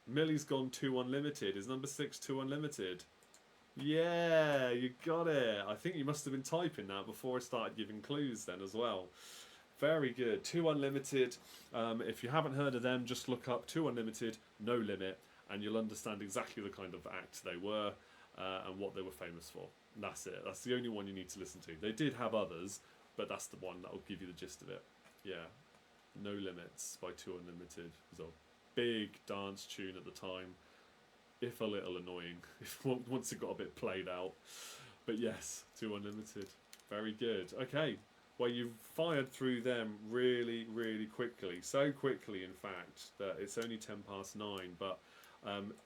Millie's gone 2 Unlimited. Is number 6 2 Unlimited? Yeah, you got it. I think you must have been typing that before I started giving clues then as well. Very good. 2 Unlimited. If you haven't heard of them, just look up 2 Unlimited, No Limit, and you'll understand exactly the kind of act they were and what they were famous for. And that's it. That's the only one you need to listen to. They did have others, but that's the one that will give you the gist of it. Yeah. No Limits by 2 Unlimited. It was a big dance tune at the time. If a little annoying, once it got a bit played out. But yes, 2 Unlimited. Very good. Okay, well, you've fired through them really, really quickly. So quickly, in fact, that it's only 9:10, but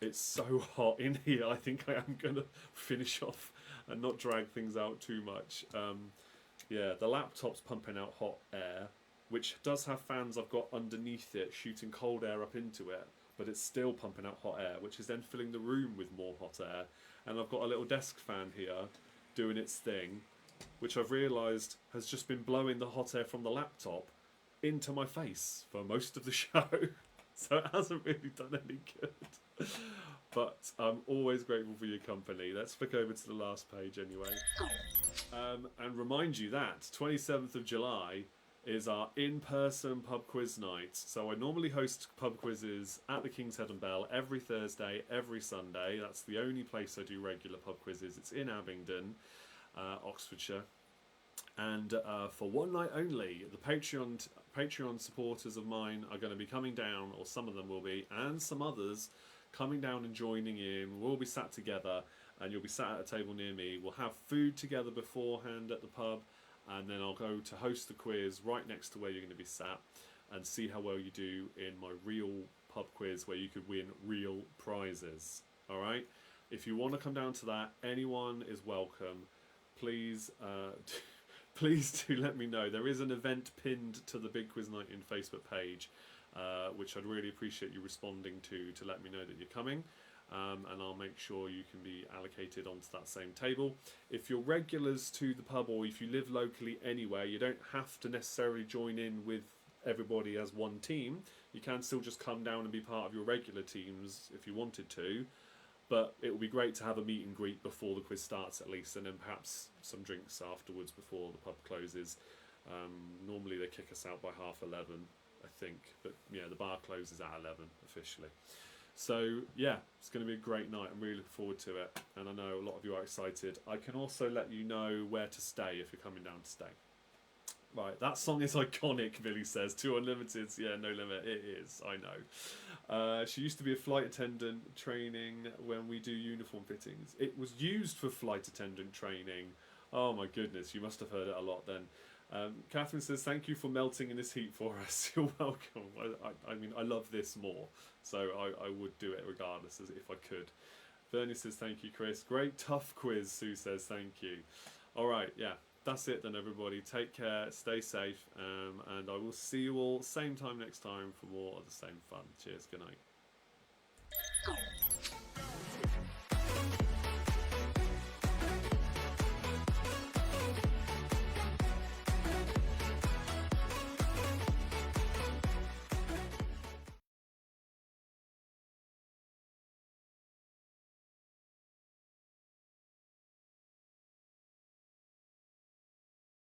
it's so hot in here, I think I am going to finish off and not drag things out too much. Yeah, the laptop's pumping out hot air, which does have fans I've got underneath it, shooting cold air up into it. But it's still pumping out hot air, which is then filling the room with more hot air. And I've got a little desk fan here doing its thing, which I've realised has just been blowing the hot air from the laptop into my face for most of the show. So it hasn't really done any good. But I'm always grateful for your company. Let's flick over to the last page anyway. And remind you that 27th of July is our in-person pub quiz night. So I normally host pub quizzes at the King's Head and Bell every Thursday, every Sunday. That's the only place I do regular pub quizzes. It's in Abingdon, Oxfordshire. And for one night only, the Patreon supporters of mine are going to be coming down, or some of them will be, and some others coming down and joining in. We'll be sat together, and you'll be sat at a table near me. We'll have food together beforehand at the pub, and then I'll go to host the quiz right next to where you're going to be sat and see how well you do in my real pub quiz where you could win real prizes. Alright? If you want to come down to that, anyone is welcome. Please, please do let me know. There is an event pinned to the Big Quiz Night in Facebook page, which I'd really appreciate you responding to let me know that you're coming. And I'll make sure you can be allocated onto that same table. If you're regulars to the pub, or if you live locally anywhere, you don't have to necessarily join in with everybody as one team. You can still just come down and be part of your regular teams if you wanted to, but it would be great to have a meet and greet before the quiz starts at least, and then perhaps some drinks afterwards before the pub closes. Normally they kick us out by 11:30, I think, but yeah, the bar closes at 11 officially. So yeah, it's going to be a great night. I'm really looking forward to it, and I know a lot of you are excited. I can also let you know where to stay if you're coming down to stay. Right, that song is iconic, Billy says. 2 Unlimited, yeah, no limit. It is, I know. She used to be a flight attendant training when we do uniform fittings. It was used for flight attendant training. Oh my goodness, you must have heard it a lot then. Catherine says, thank you for melting in this heat for us. You're welcome. I mean, I love this more, so I would do it regardless as if I could. Bernie says, thank you, Chris. Great tough quiz, Sue says, thank you. All right, yeah. That's it then, everybody. Take care, stay safe, and I will see you all same time next time for more of the same fun. Cheers, good night.